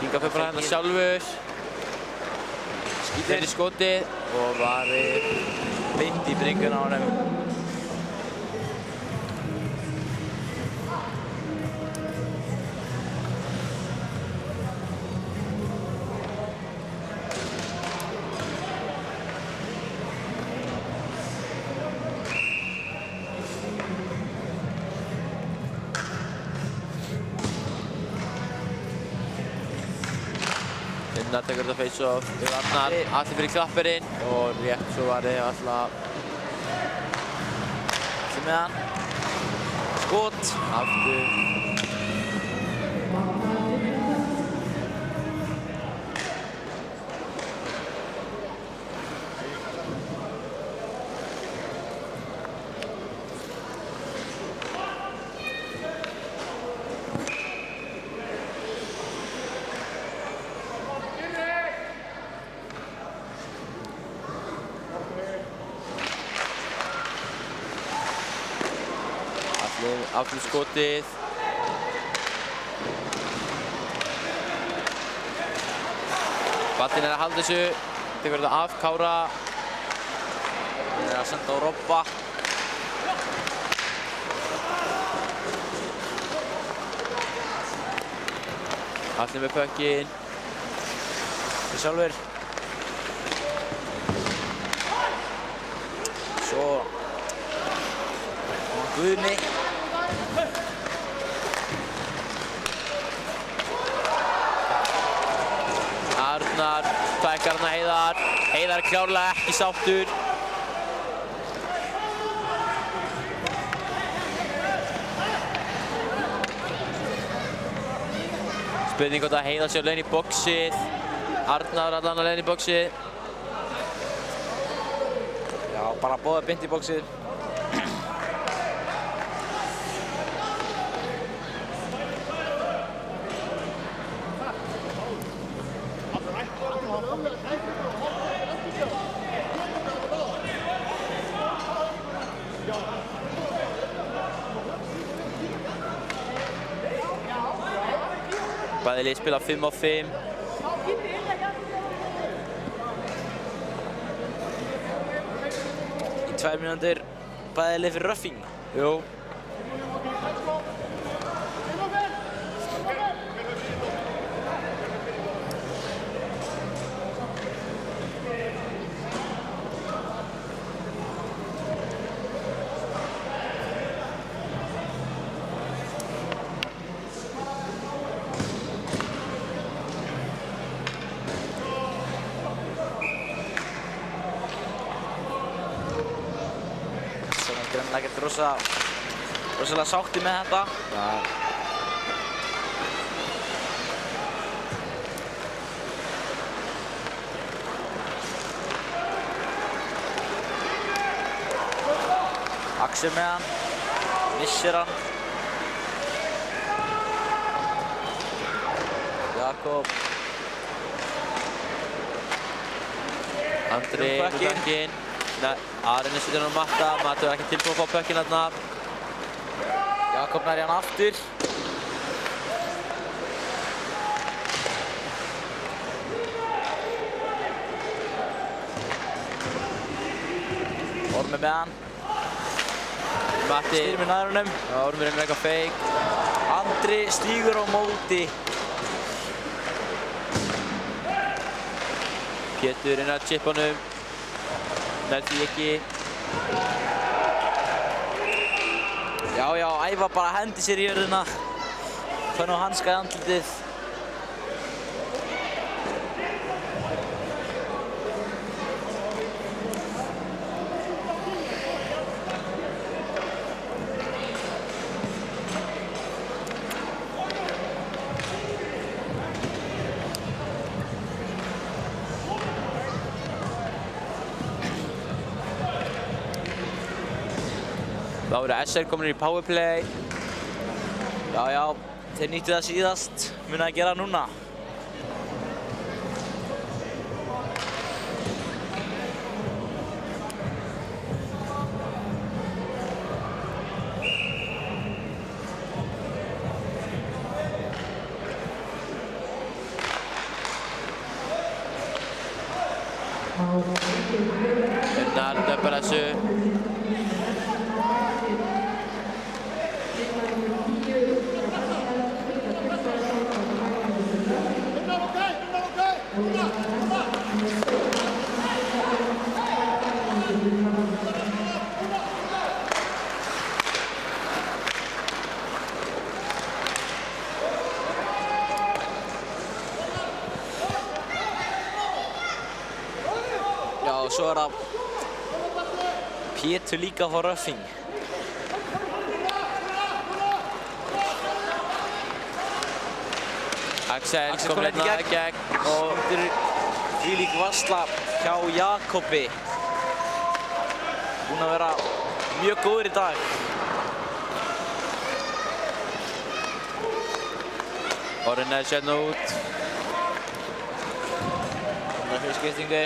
Ingvar fyrir bara hérna sjálfur. Skýtir í skotið og varir beint í bringuna á honum. Gunnar tekur þetta face-off yfir Arnar. Atli fyrir klappirinn og rétt svo var þið alltaf. Atli með hann. Skot. Aftur. Aftur skotið. Ballinn að halda þessu. Tekur þetta af Kára. Að senda á Robba. Allir með pökkinn. Þeir sjálfur. Svo Guðni. Arnar, tækkar hann að Heiðar. Heiðar klárlega ekki sáttur. Spurning hvort að Heiðar sé á leiðinni í boxið. Arnar allan á leiðinni í boxið. Já, bara bóða beint í boxið. Bæði lið spila 5 á 5. Í 2 mínútur bæði lið fyrir Röffing. Jú. Ekkert rosalega sátti með þetta. Axel með hann, missir hann. Jakob. Andri með pökkinn. Arinn setur hann á matta, Matti var ekki tilbúinn að fá pökkinn þarna. Jakob nær í hann aftur. Ormi með hann. Matti stýrir með nær honum. Ormi reynir eitthvað feik. Andri stígur á móti. Pétur reynir að chippa honum. Nær því ekki. Já, Ævar bara hendi sér í jörðina. Fann á hanska í andlitið. Þá eru SR komin í powerplay. Já, þeir nýttu það síðast. Muna að gera það núna. Unnar döpar þessu. Já, og svo er það Pétur líka á Röffing. Axel Axel kom kom hérna hérna í í gegn. og þetta er þvílík varsla hjá Jakobi. Búinn að vera mjög góður í dag. Orri neður sérna út. Þannig fyrir skiptingu.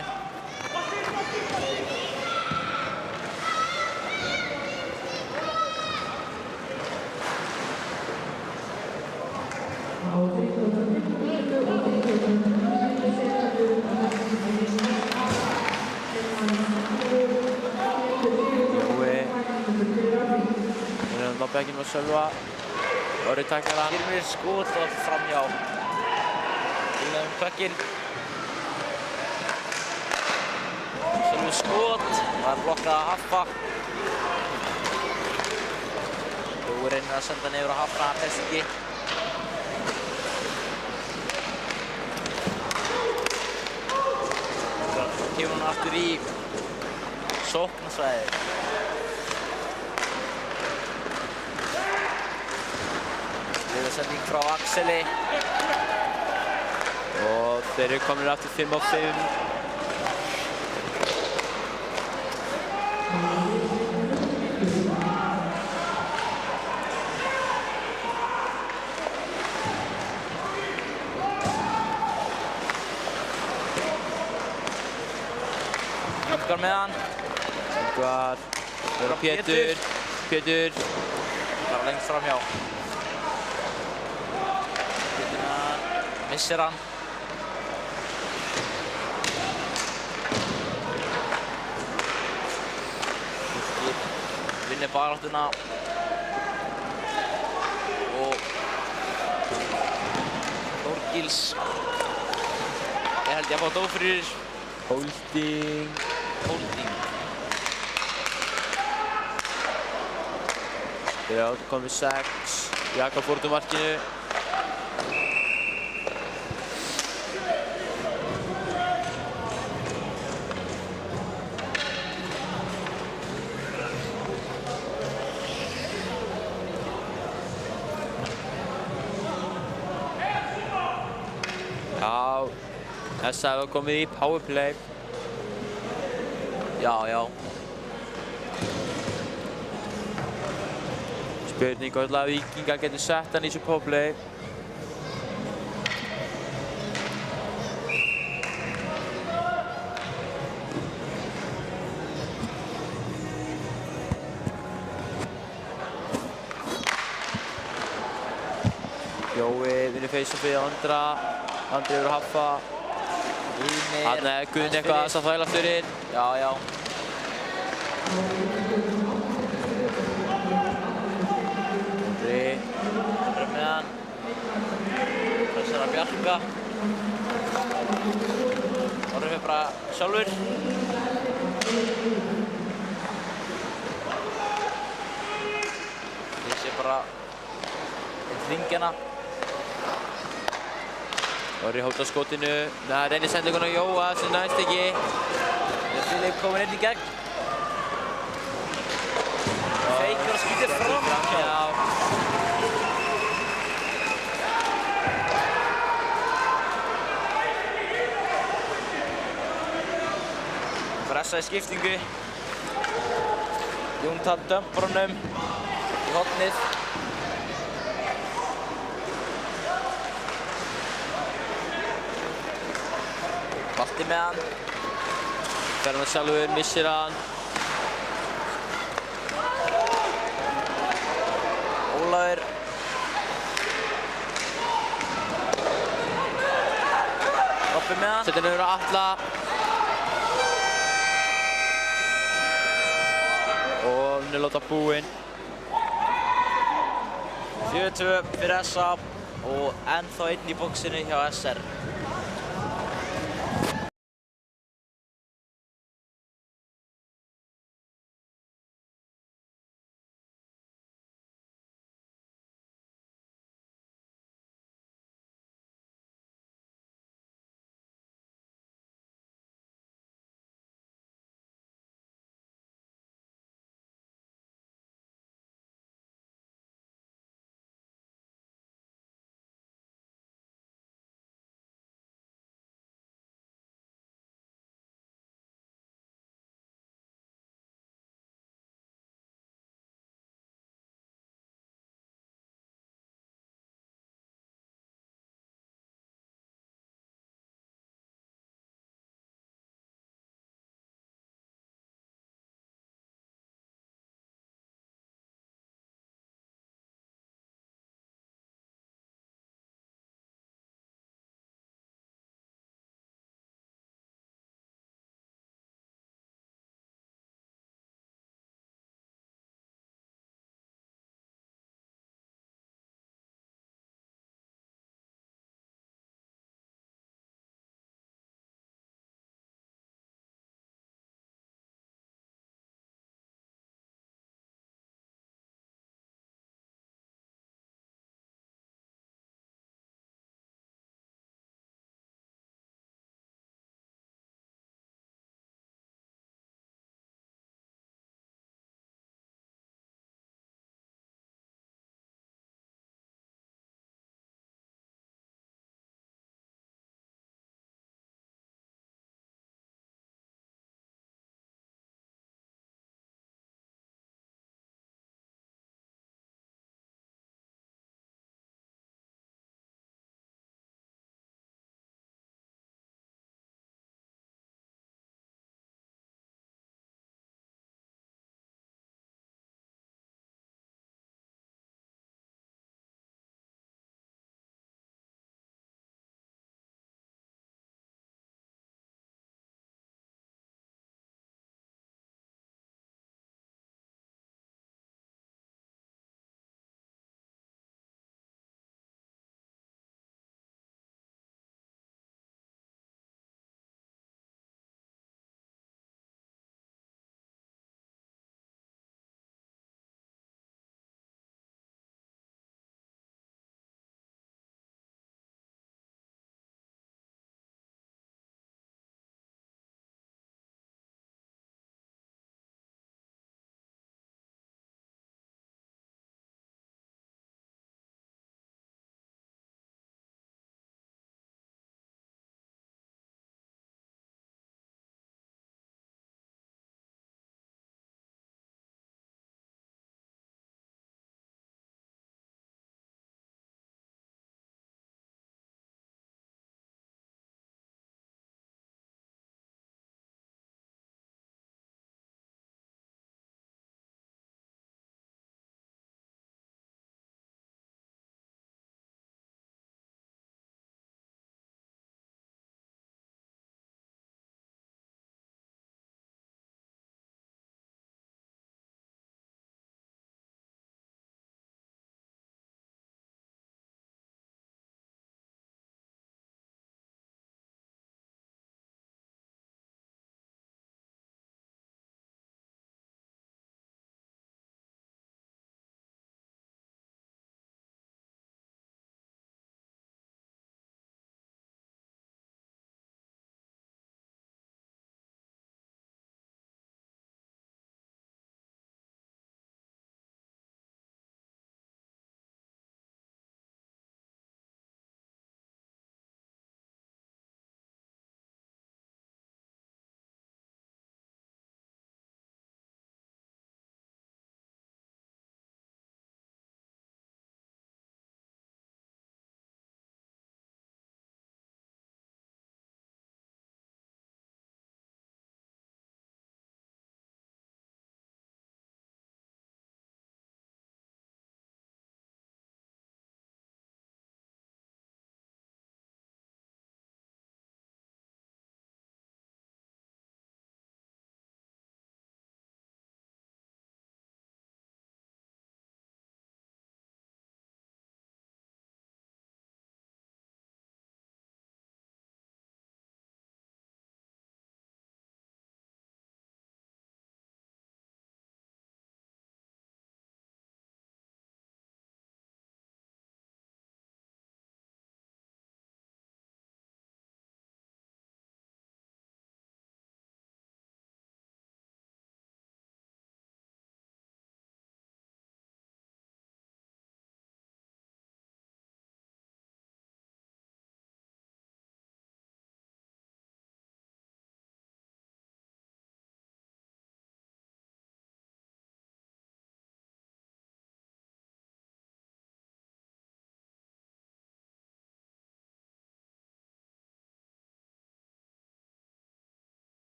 Jói. Hann á bekkinn með Sölva. Orri takkar hann. Gylmir skot og framhjá. Vilhelm bekkinn. Sölvi skot. Var blokkað að Haffa. Jói reynir að senda niður á Haffa, hann þess ekki. Kemur hann aftur í sóknarsvæðið. Liðasending frá Axeli. Og þeir eru komin aftur 5 á 5. Ingvar með hann. Ingvar. Þeir eru Pétur. Pétur. Bara lengst framhjá. Pétur með hann. Missir hann. Vinnir baráttuna. Og Þorgils held ég að fá dóf fyrir Holding. holding. Þeir eru komið 6. Jakob fór út úr markinu. Já, þess að komið í powerplay. Já, já. Spurning hvort að Víkingar getur sett hann í þessu powerplay. Jói vinnur face-offið á Andra. Andri yfir Haffa. Guðni Hann er Guðni eitthvað aðeins að þvæla fyrir. Já, já. Andri. Andri með hann. Pressar að Bjarka. Orri fyrir bara sjálfur. Ég sé bara einn hringina. Orri hóta skotinu. Nei, reynir sendingun á Jóa sem næst ekki. Filip kominn inn í gegn. Feikar og skýtir fram. Já. Pressa í skiptingu. Jón tar dömbrunum í hornið. Balti með hann. Fer hann sjálfur, missir hann. Ólafur. Oppi með hann. Setur hann yfir á Atla. Og hann er láta búinn. 4-2 fyrir SA og ennþá einn í bóksinu hjá SR.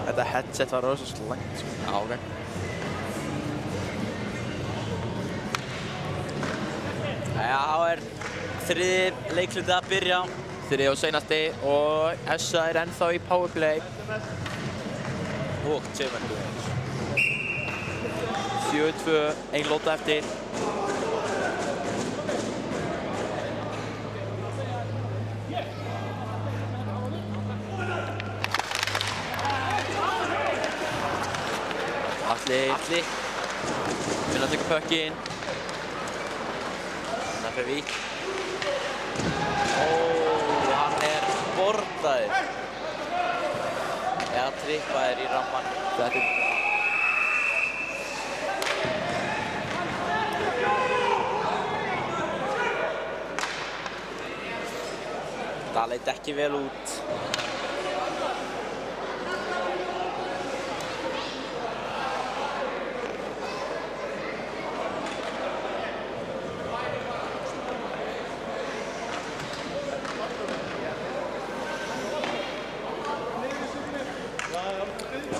Þetta headset var rosa slæmt, sko. Já, ok. Jæja, þá er þriði leikhlutið að byrja. Þriði og seinasti og Essa er ennþá í powerplay. Og tveimur. 4-2, ein lóta eftir. Atli. Finna að taka pökkinn. Þannig fyrir Vík. Hann er bordaður. Eða trippaður í ramman. Þetta er... Það leit ekki vel út.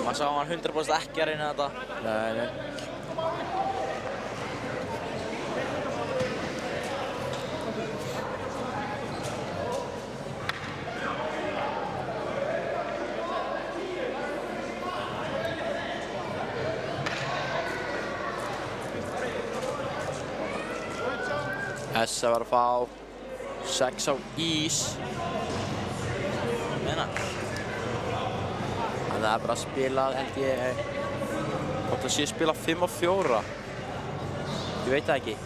Maður sá hann 100% ekki að reyna þetta. Nei. Essa var að fá 6 á ís. Meina? Það er bara að spila, held ég, hvort það sé að spila 5 á 4. Ég veit það ekki.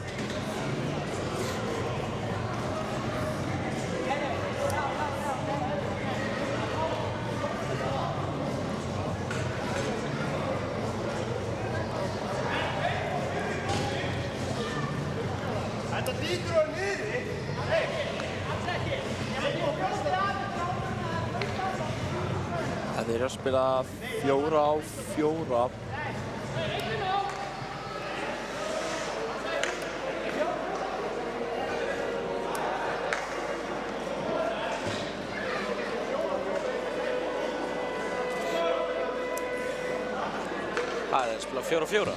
Þeir eru að spila 4 á 4. Hvað er það að spila 4 á 4?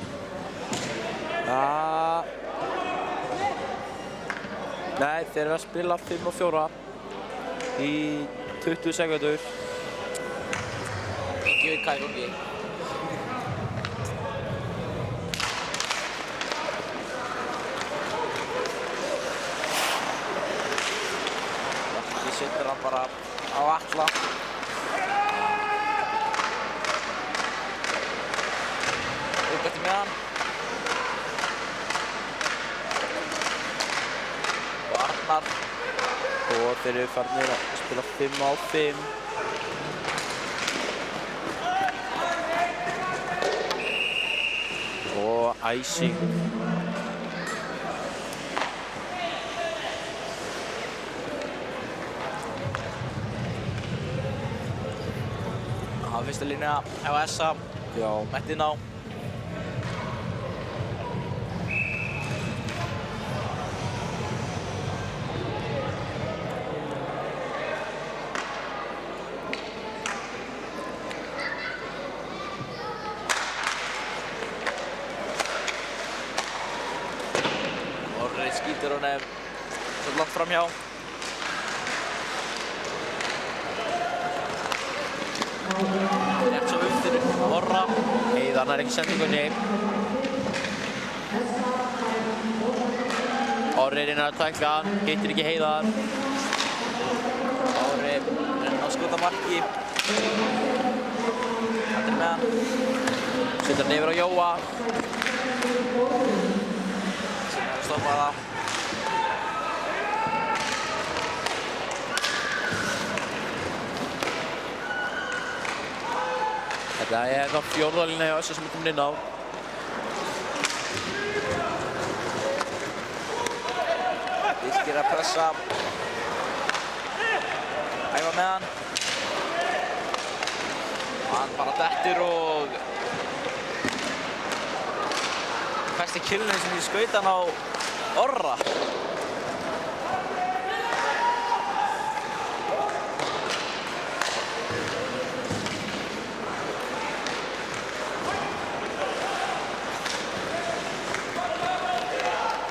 Nei, þeir eru að spila 5 á 4 í 20 sekúndur. Ekki við hvað er gangi. Ekki setur hann bara á Atla. Upp eftir með hann. Og Arnar. Og þeir eru farnir að spila 5 á 5. Og icing. Það var fyrsta línu á Essa. Já. Mætti inn á. Orri skýtur honum svo langt framhjá. Rétt svo upp fyrir Orra. Heiðar nær ekki sendingunni. Orri reynir að tækla hann, hittir ekki Heiðar. Orri reynir að skota marki. Þetta er með hann. Setur hann yfir á Jóa. Sem er að stoppa það. Þetta er þá fjórða lína hjá Essa sem er komin inn á. Birkir að pressa. Æfa með hann. Og hann bara dettur og festi killinu sem í skautan á Orra.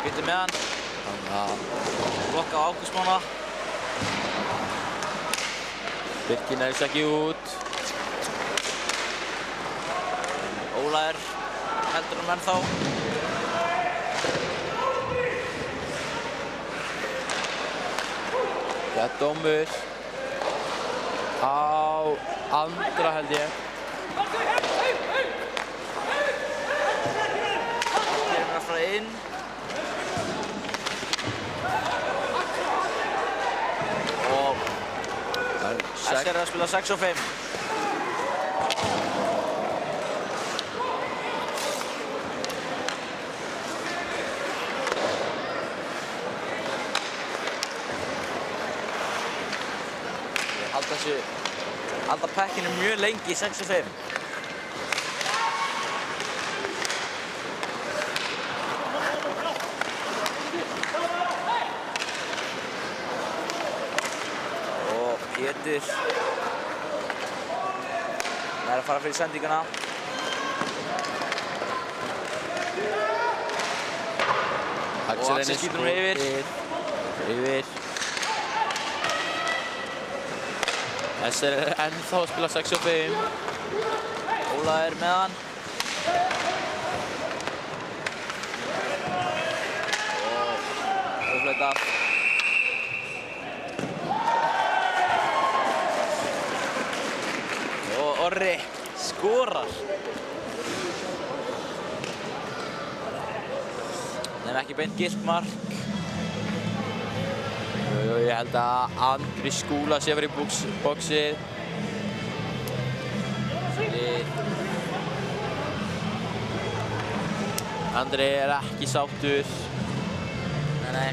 Pétur með hann. Hann að blokka á Ágúst Mána. Birkir nærist ekki út. Ólaður heldur ennþá. Það er dómur á Andra held ég. Kemur að fara inn. Og SR að spila 6 og 5. Halda pekkinu mjög lengi í 6 og 5. Og Pétur er að fara fyrir sendinguna. Axel skýtur hún yfir. SR er ennþá að spila 6 og 5. Ólaður með hann. Og óflautað. Og Orri skorar. Nefn ekki beint gilt mark. Ég held að Andri Skúla sé að vera í boxið. Andri er ekki sáttur. Nei.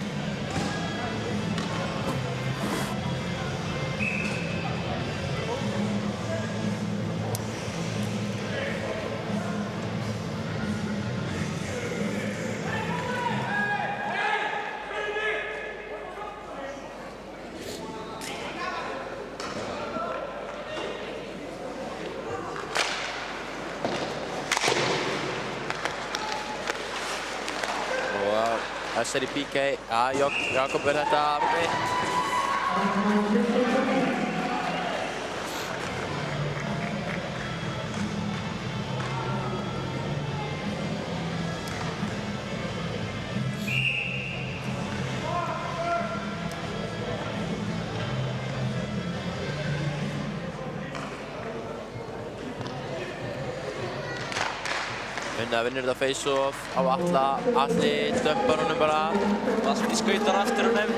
SR í PK. Jakob er þetta. Unna vinnur þetta face-off á Atla. Atli dömpar honum bara. Balti skautar aftur honum.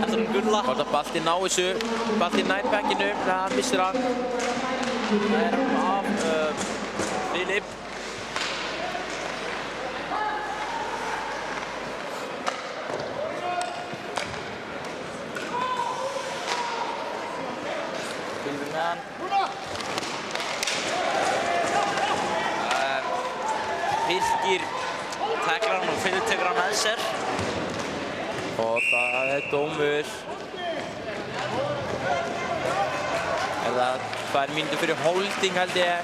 Eftir hann Gulla. Hvort að Balti ná þessu. Balti nær backinu. Nei, hann missir hann. Það er hann af Filip. Filip með hann. Birkir teklar hann og Filip tekur hann með sér. Og það er dómur. Það er 2 mínútur fyrir holding held ég.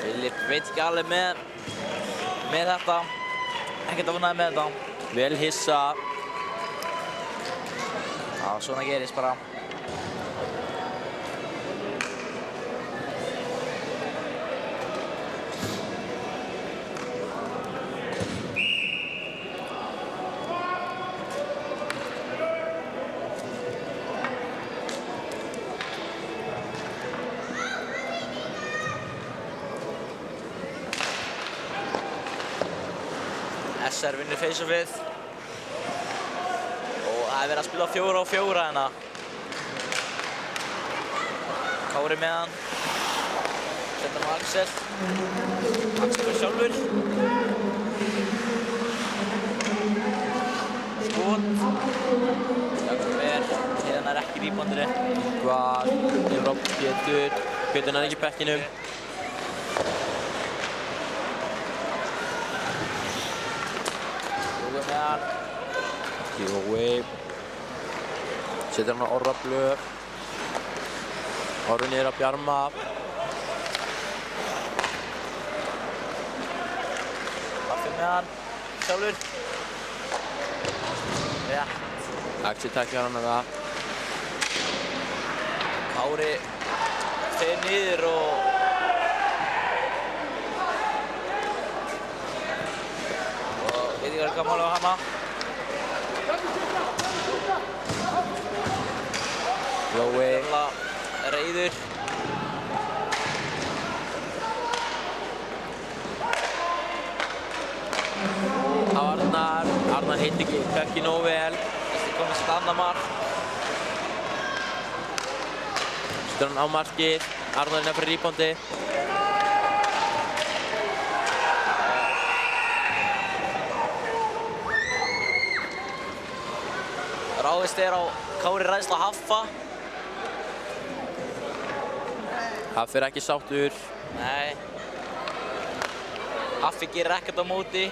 Filip veit ekki alveg með þetta. Ekkert ánægður með þetta. Vel hissa. Já, svona gerist bara. SR vinnur face-offið. Og það er verið að spila 4 á 4 hérna. Kári með hann. Senda hann á Axel. Axel fyrir sjálfur. Skot. Jakob hérna er ekki rýbandri. Hvað yfir á Pétur. Pétur nær ekki bekkinum. Jói með hann. Jói. Setur hann á Orra Blöð. Orri niður á Bjarma. Haffi með hann. Sjálfur. Rétt. Axi tæklar hann það. Kári fer niður og veit ekki hvað málið á hana. Jói. Reiður. Arnar heitir ekki nógu vel. Þessi komið sitt annað mark. Setur hann á markið. Arnar inn fyrir reboundið. Ráðist á Kári ræðst á Haffa. Haffi er ekki sáttur. Nei. Haffi gerir ekkert á móti.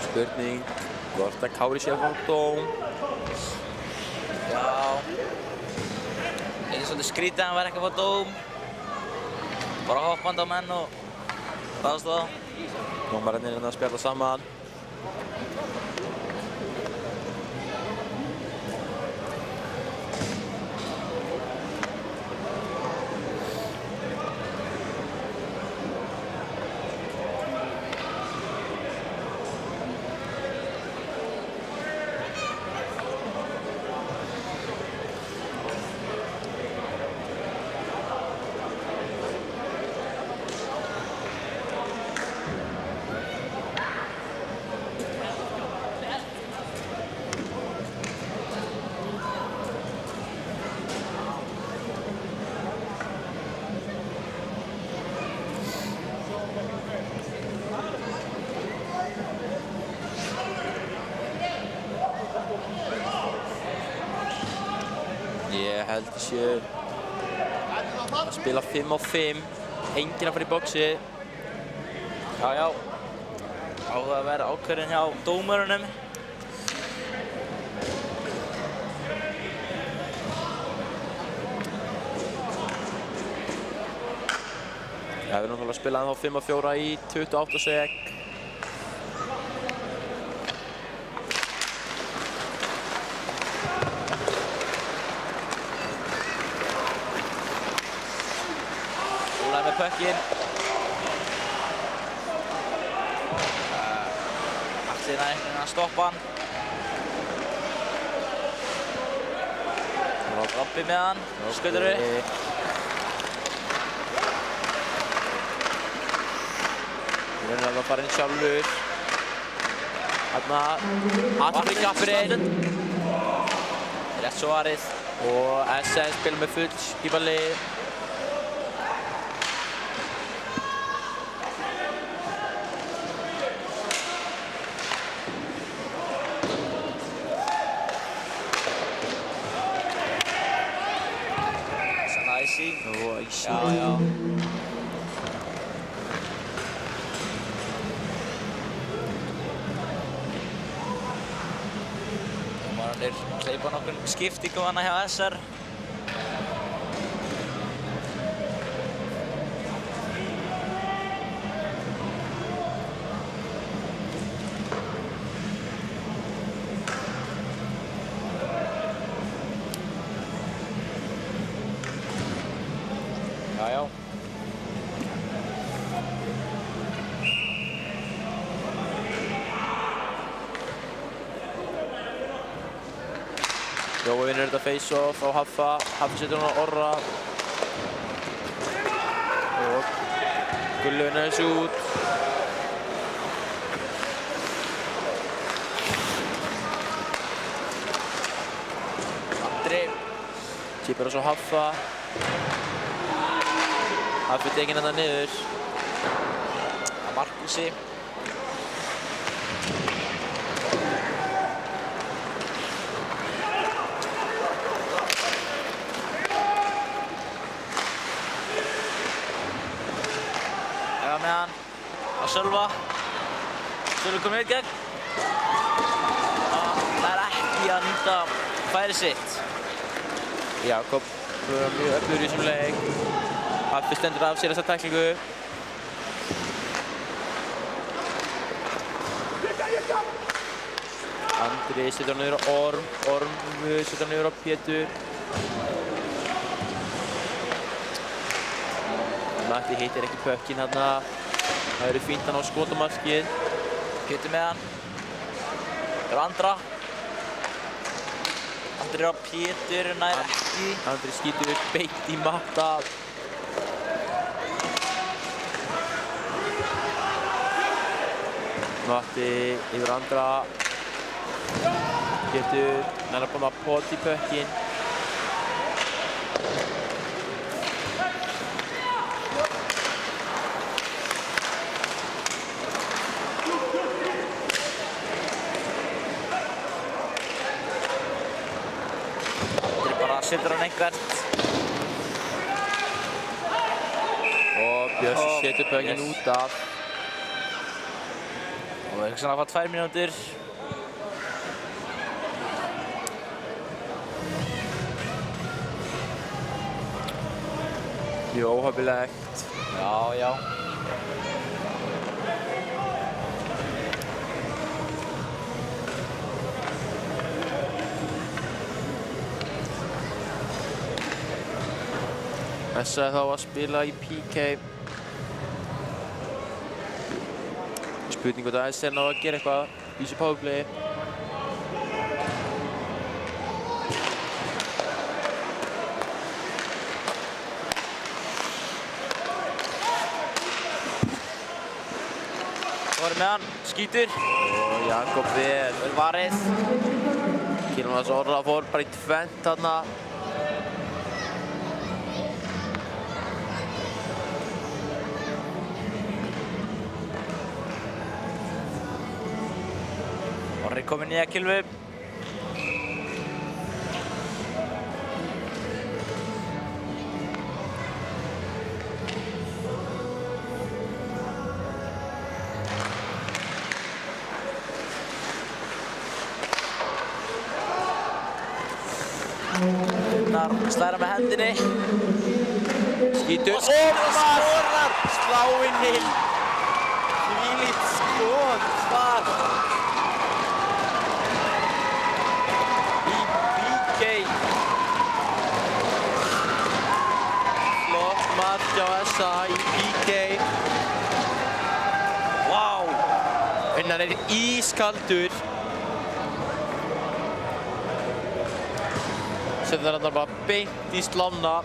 Spurning hvort að Kári sé að fá dóm. Já. Svolítið skrítið að hann væri ekki að fá dóm. Bara hoppandi á menn og ráðst á. Dómararnir að spjalla saman. Ég held að sé að spila 5 á 5. Enginn að fara í boxi. Já. Á það að vera ákvörðin hjá dómarunum. Við erum náttúrulega að spila ennþá 5 á 4 í 28 sek. Ólaði með pökkinn. Allir nægir að stoppa hann. Robby með hann. Skautar upp. Við erum að fara inn sjálfur. Þarna Atli kappirinn. Rétt svarið. Og SS spila með full skipali. Sann Æsi. Og Æsi. Já. Dómararnir hleypa nokkur skiptingum hana hjá SR. Já. Jói vinnur þetta face-off á Haffa. Haffi setur hann á Orra. Og Gulli vinnur þessu út. Andri. Kýpar þessu á Haffa. Haffi tekinn þetta niður. Að Markusi. Ega með hann. Á Sölva. Sölvi komið í gegn. nýta færi sitt. Jakob mjög öflugur í þessum leik. Haffi stendur af sér þessa tæklingu. Andri setur hann niður á Orm. Orm setur hann niður á Pétur. Matti hittir ekki pökkinn hérna. Það eru fínt hann á skotamarkið. Pétur með hann. Það er Andra. Andri á Pétur, nær ekki. Andri skýtur upp beint í Matta. Matti yfir Andra. Pétur nær að koma pot í pökkinn. Setur hann einhvert. Og Bjössi setur pökkinn út af. Og það er svona að fá 2 mínútur. Mjög óhæfilegt. Já. Messa þá að spila í PK. Spurning hvort að SR ná að gera eitthvað í þessu powerplayi. Orri með hann, skýtur. Og Jakob vel varið. Kilmas Orra fór bara í tvennt þarna. Orri kominn í Ekilvu. Slæra með hendinni. Skýtur. Skorar! Sláinn inn. Hvílíkt skot þar. Í PK. Flott mark hjá SA í PK. Vá! Unnar er ískaldur. Setur hann bara beint í slána.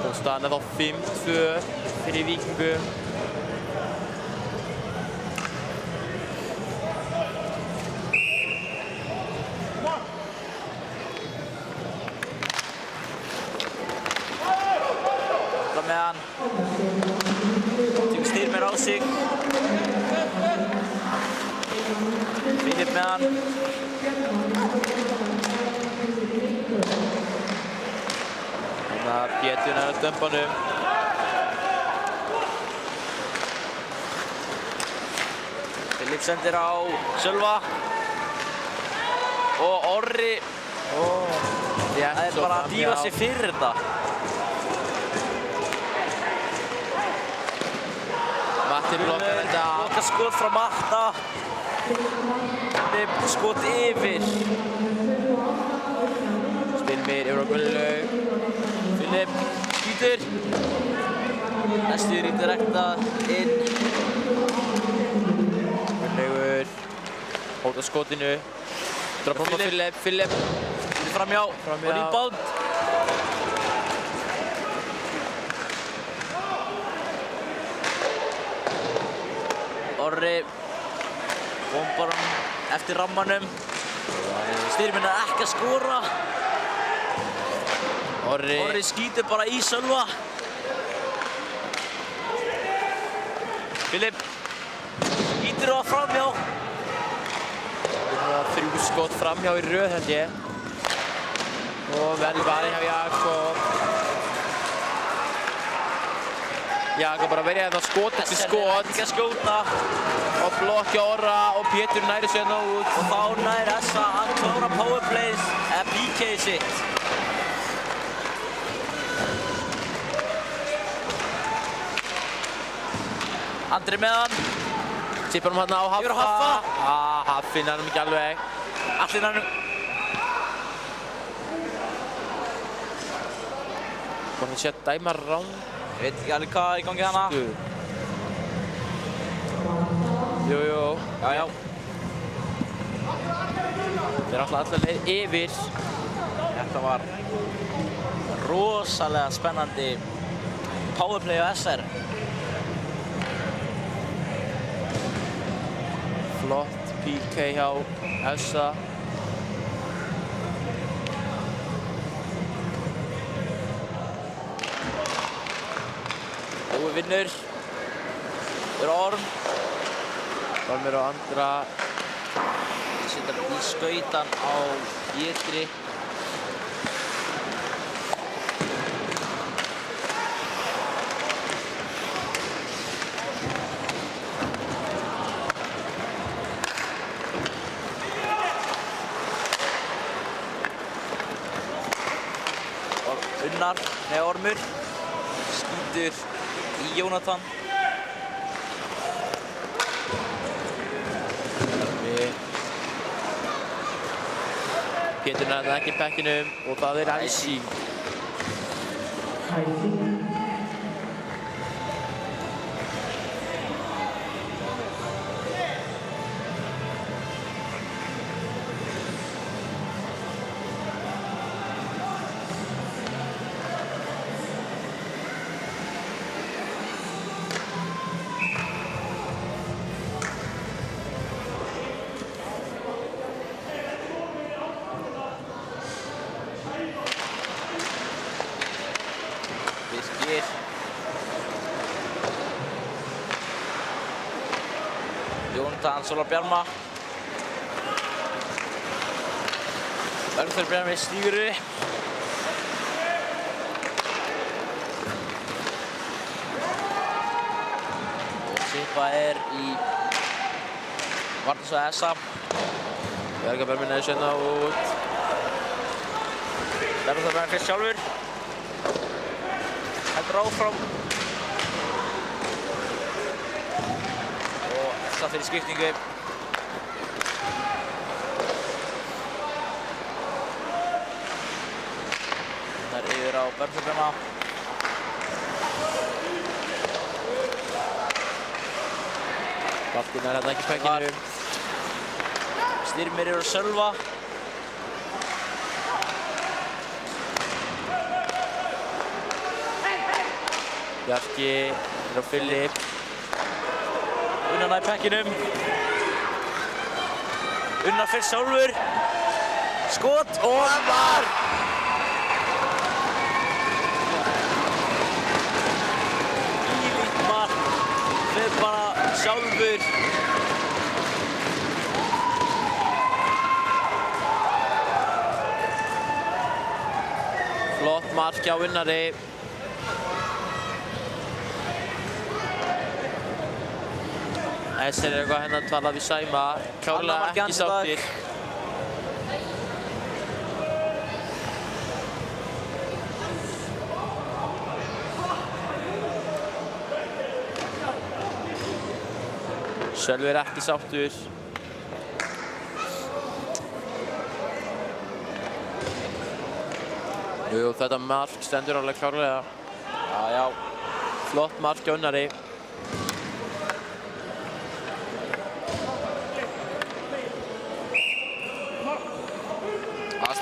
Og staðan er þá 5-2 fyrir Víkingu. Það með hann. Tekur Styrmir á sig. Filip með hann. Þannig að Pétur er að dömpa hann. Filip sendir á Sölva. Og Orri. Það er bara að dýfa sig fyrir þetta. Matti blokkar þetta. Blokkar skot frá Matta. Filip skot yfir. Styrmir yfir á Gunnlaug. Filip skýtur. Næstu rítur rekta inn. Gunnlaugur hóta skotinu. Droppar hann á Filip. Filip Framjá. Og rebound. Orri bombar hann eftir rammanum. Styrmir er ekki að skora. Orri skýtur bara í Sölva. Filip skýtur á framjá. Það er 3 skot framhjá í röð held ég. Og vel varið hjá Jakob. Jakob bara að verja þetta skot eftir skot. Ekki að skjóta. Og blokkja Orra og Pétur næri sig hérna út. Og þá nær SA að klára powerplayð eða PK-ið sitt. Andri með hann. Tippar hérna á Haffa. Yfir á Haffa. Haffinn hann ekki alveg. Allir hann. Búinn að sé að dæma rán. Ég veit ekki alveg hvað er í gangi hana. Jú. Já. Þeir eru alltaf leið yfir. Þetta var rosalega spennandi powerplay á SR. Flott PK hjá SA. Jói vinnur. Þeir eru Orm. Ormur og Andra. Setjar í skautan á Pétri. Ormur skýtur í Jónatan. Pétur nærði ekki pekkinum og það er icing. Jónatan Sólar Bjarma. Bergþór Bjarmi stígur upp. Og Sippa er í varnarsvæði SA. Bergþór Bjarmi næri sérna út. Bergþór Bjarmi fyrst sjálfur. Heldur áfram. Og fyrir skiptingu. Það er yfir á Bergþór Bjarma. Baltinn er hérna ekki pekkinum. Styrmir yfir á Sölva. Bjarki er á Filip. Unnar nær pekkinum. Unnar fyrst sjálfur. Skot og var! Ílíkt mark. Fer bara sjálfur. Flott mark hjá Unnari. SR er eitthvað hérna að tala við Sæma. Klárlega ekki sáttir. Sölvi er ekki sáttur. Jú, þetta mark stendur alveg klárlega. Já. Flott mark hjá Unnari.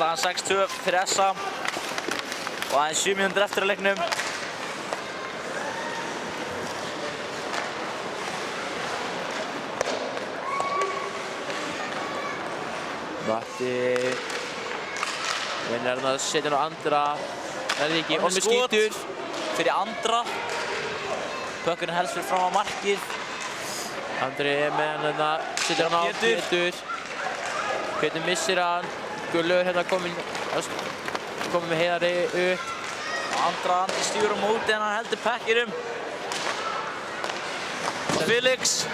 Staðan 6-2 fyrir SA og aðeins 7 mínútur eftir að leiknum. Matti vinnur hérna að setja hann á Andra. Það er ekki, Ormi skýtur. Fyrir Andra. Pökkurinn helst fyrir fram á markið. Andri er með hann hérna, setja hann á Pétur. Pétur missir hann. Gullur hérna kominn með Heiðari upp. Andri stígur á móti en hann heldur pekkinum. Felix.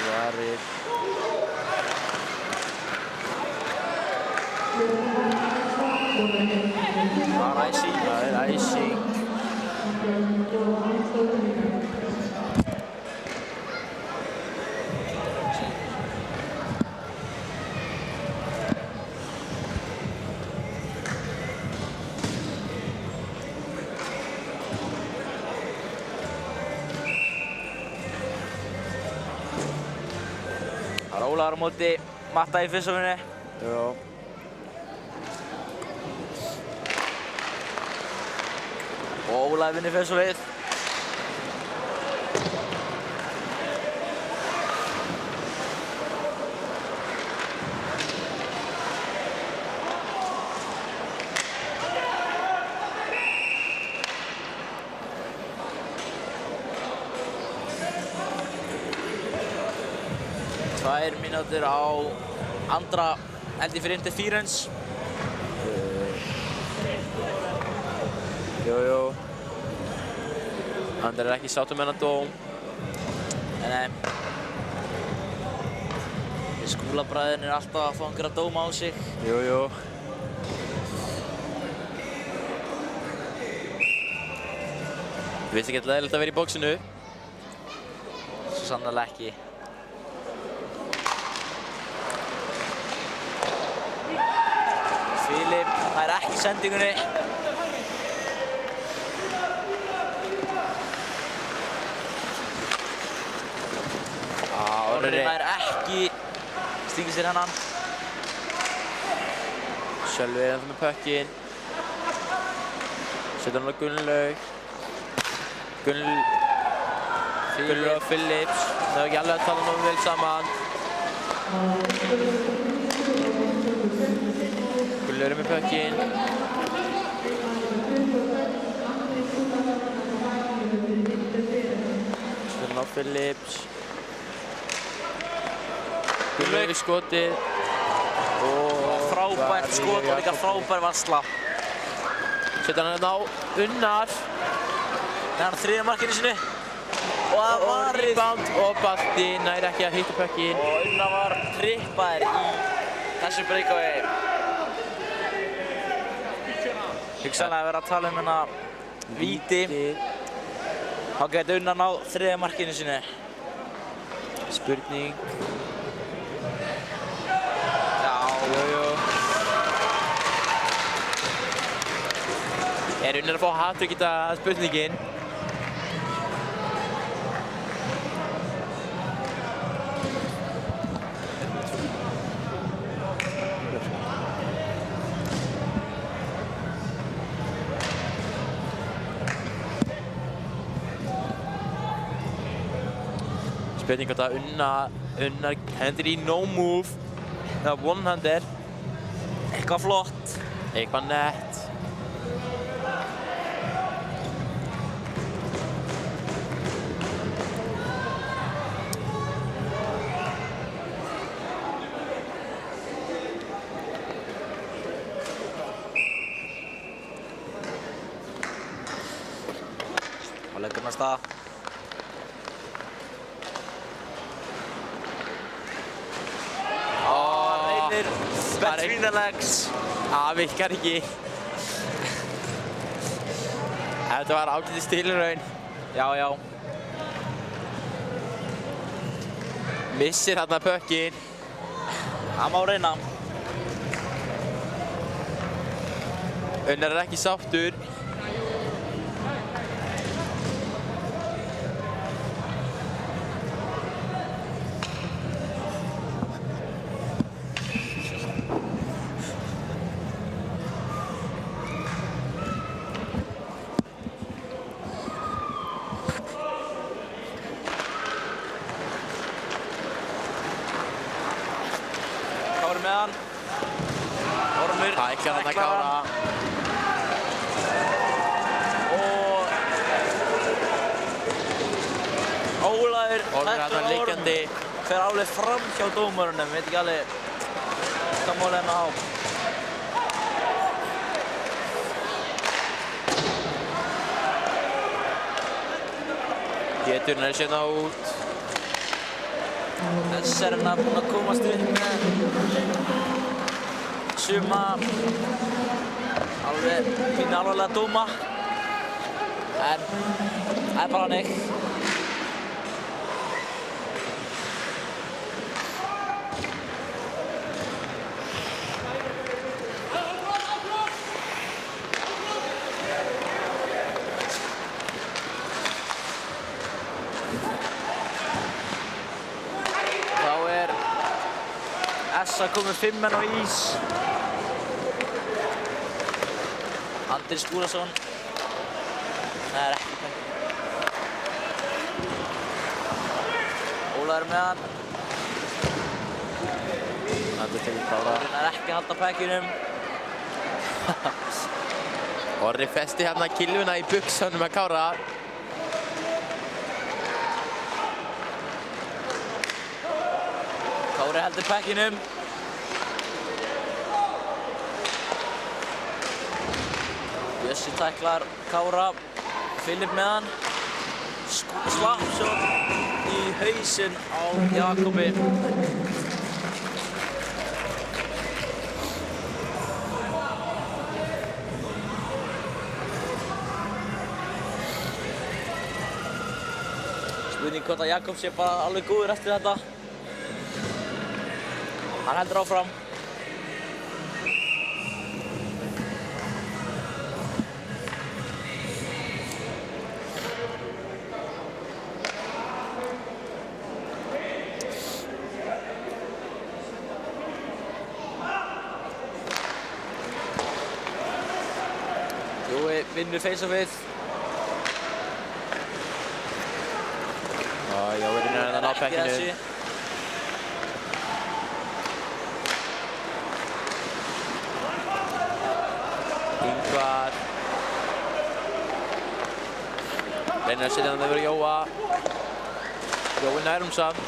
Varir. Það er æsing. Það er æsing. Það er Ólafur á móti Matta í fyrstofinu. Já. Og Ólafur vinnur fyrstofið. Tvær mínútur á andra held ég fyrir interference. Jú. Andri er ekki sáttur með þennan dóm. Nei. Skúlabræðin er alltaf að fá einhverja dóma á sig. Jú. Finnst ekki alltaf leiðilegt að vera í bóksinu? Svo sannarlega ekki. Filip nær ekki sendingunni. Orri nær ekki stingir sér hennan. Sölvi er ennþá með pökkinn. Setur hann á Gunnlaug. Gunnlaug og Phillips. Það er ekki alveg að tala nógu vel saman. Gunnlaug er með pökkinn. Setur hann á Phillips. Gunnlaug í skotið. Frábært skot og líka frábær varsla. Setur hann hérna á Unnar. Það er hann þriðja markinu sinu. Og það Og varið. rebound og Balti nær ekki að hitta pökkinn. Og Unnar var trippaður í þessu breakaway. Hugsanlega að vera að tala um hérna víti. Þá gæti Unnar náð þriðja markinu sinu. Spurning. Jú. Er Unnar að fá hat-trick í þetta spurningin? Spurning hvort að Unnar hendur í no move eða one-hander. Eitthvað flott. Eitthvað nett. Og leggur hann af stað. Reynir between the legs. Það virkar ekki. Þetta var ágætis tilraun. Já. Missir þarna pökkinn. Það má reyna. Unnar er ekki sáttur. Kári með hann. Ormur Tæklar þarna Kára. Og Ólafur Ormur er þarna liggjandi. fer alveg fram hjá dómarunum, veit ekki alveg hvað málið hennar á. Pétur nær sérna út. Serna búinn að komast upp með suma alveg pínu alvarlega dóma. En það er bara hannig. Essa komið 5 menn á ís. Andri Skúlason. Það er ekki pæk. Óla er með hann. Andri tekur Kára. Það er ekki að halda pækinum. Orri festi hérna kilvuna í buxunum með Kára. Kári heldur pækinum. Bjössi tæklar Kára. Filip með hann. Slapshot í hausinn á Jakobi. Spurning hvort að Jakob sé bara alveg góður eftir þetta. Hann heldur áfram. Jói vinnur face-offið. Jói reynir að ná pækinu. Ingvar. Reynir að setja hann yfir Jóa. Jói nærum samt.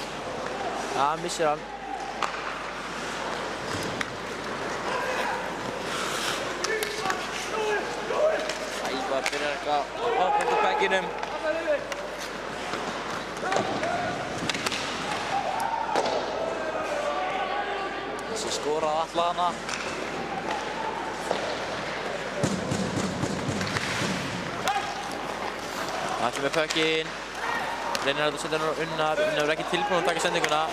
Ja, hann missir hann. Ævar byrjar eitthvað að hoppa undir pækinum. Þessi skoraði alla hana. Allir með pökkinn. Reynir að setja hann á Unnar. Unnar er ekki tilbúinn að taka sendinguna.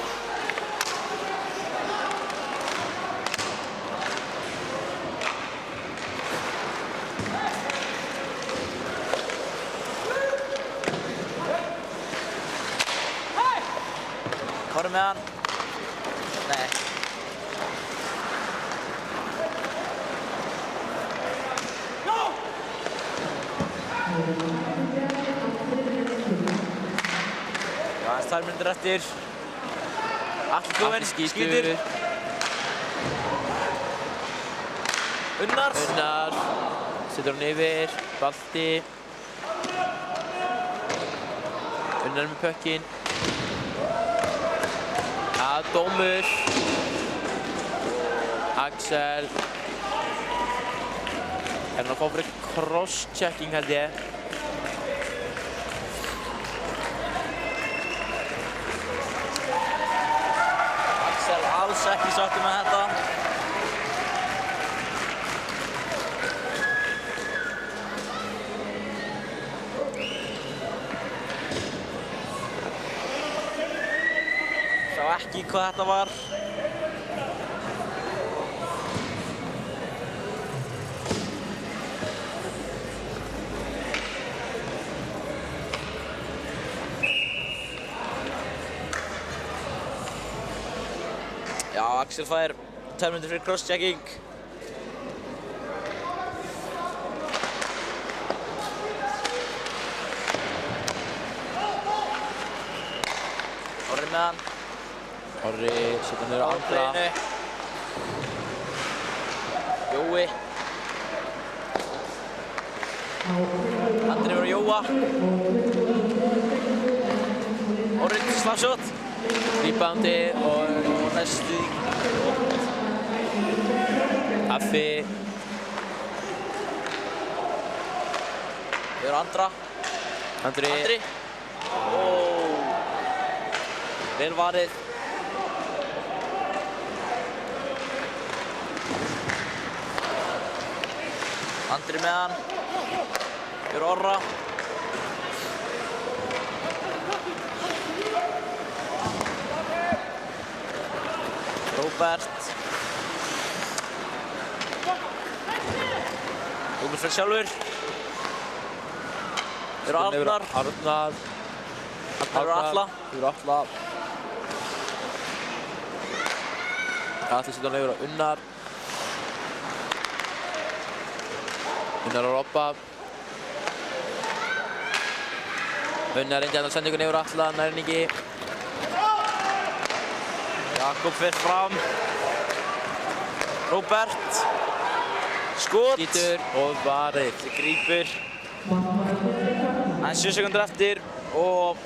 Kári með hann. Nei. Já, aðeins 2 mínútur eftir. Atli kominn, skýtur. Unnar. Unnar. Setur hann yfir. Balti. Unnar með pökkinn. Dómur. Axel. Er hann að fá fyrir cross-checking held ég. Axel alls ekki sáttur með þetta. Sá ekki hvað þetta var. Já, Axel fær 2 mínútur fyrir cross-checking. Orri með hann. Orri setja hann niður á Andra. Jói. Andri yfir á Jóa. Orri slapshot. Reboundið og næstu. Affi. Yfir á Andra. Andri. Vel varið. Andri með hann. Fyrir Orra. Róbert. Róbert fyrir sjálfur. Fyrir Arnar. Arnar. Fyrir Atla. Fyrir Atla. Atli setur hann yfir á Unnar. Unnar á Robba. Unnar reyndi að senda ykkur yfir á Atla, nær henni ekki. Jakob fer fram. Róbert. Skot. Skítur og varið. Þetta grípur. Aðeins 7 sekúndur eftir og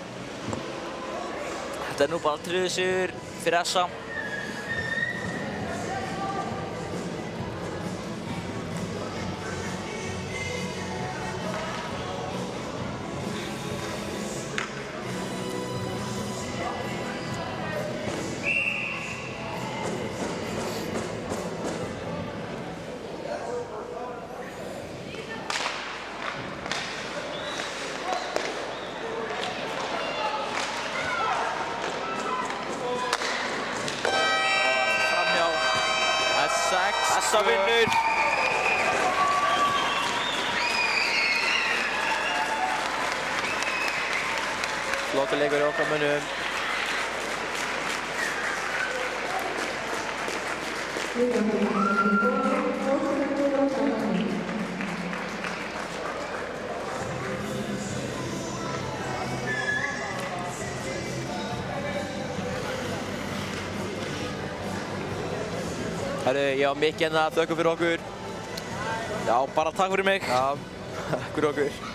þetta er nú bara 3 sigur fyrir SA. SA vinnur. Flottur leikur í okkar mönnum. Herru, ég á mikið hérna, þökkum fyrir okkur. Já, bara takk fyrir mig. Já, takk fyrir okkur.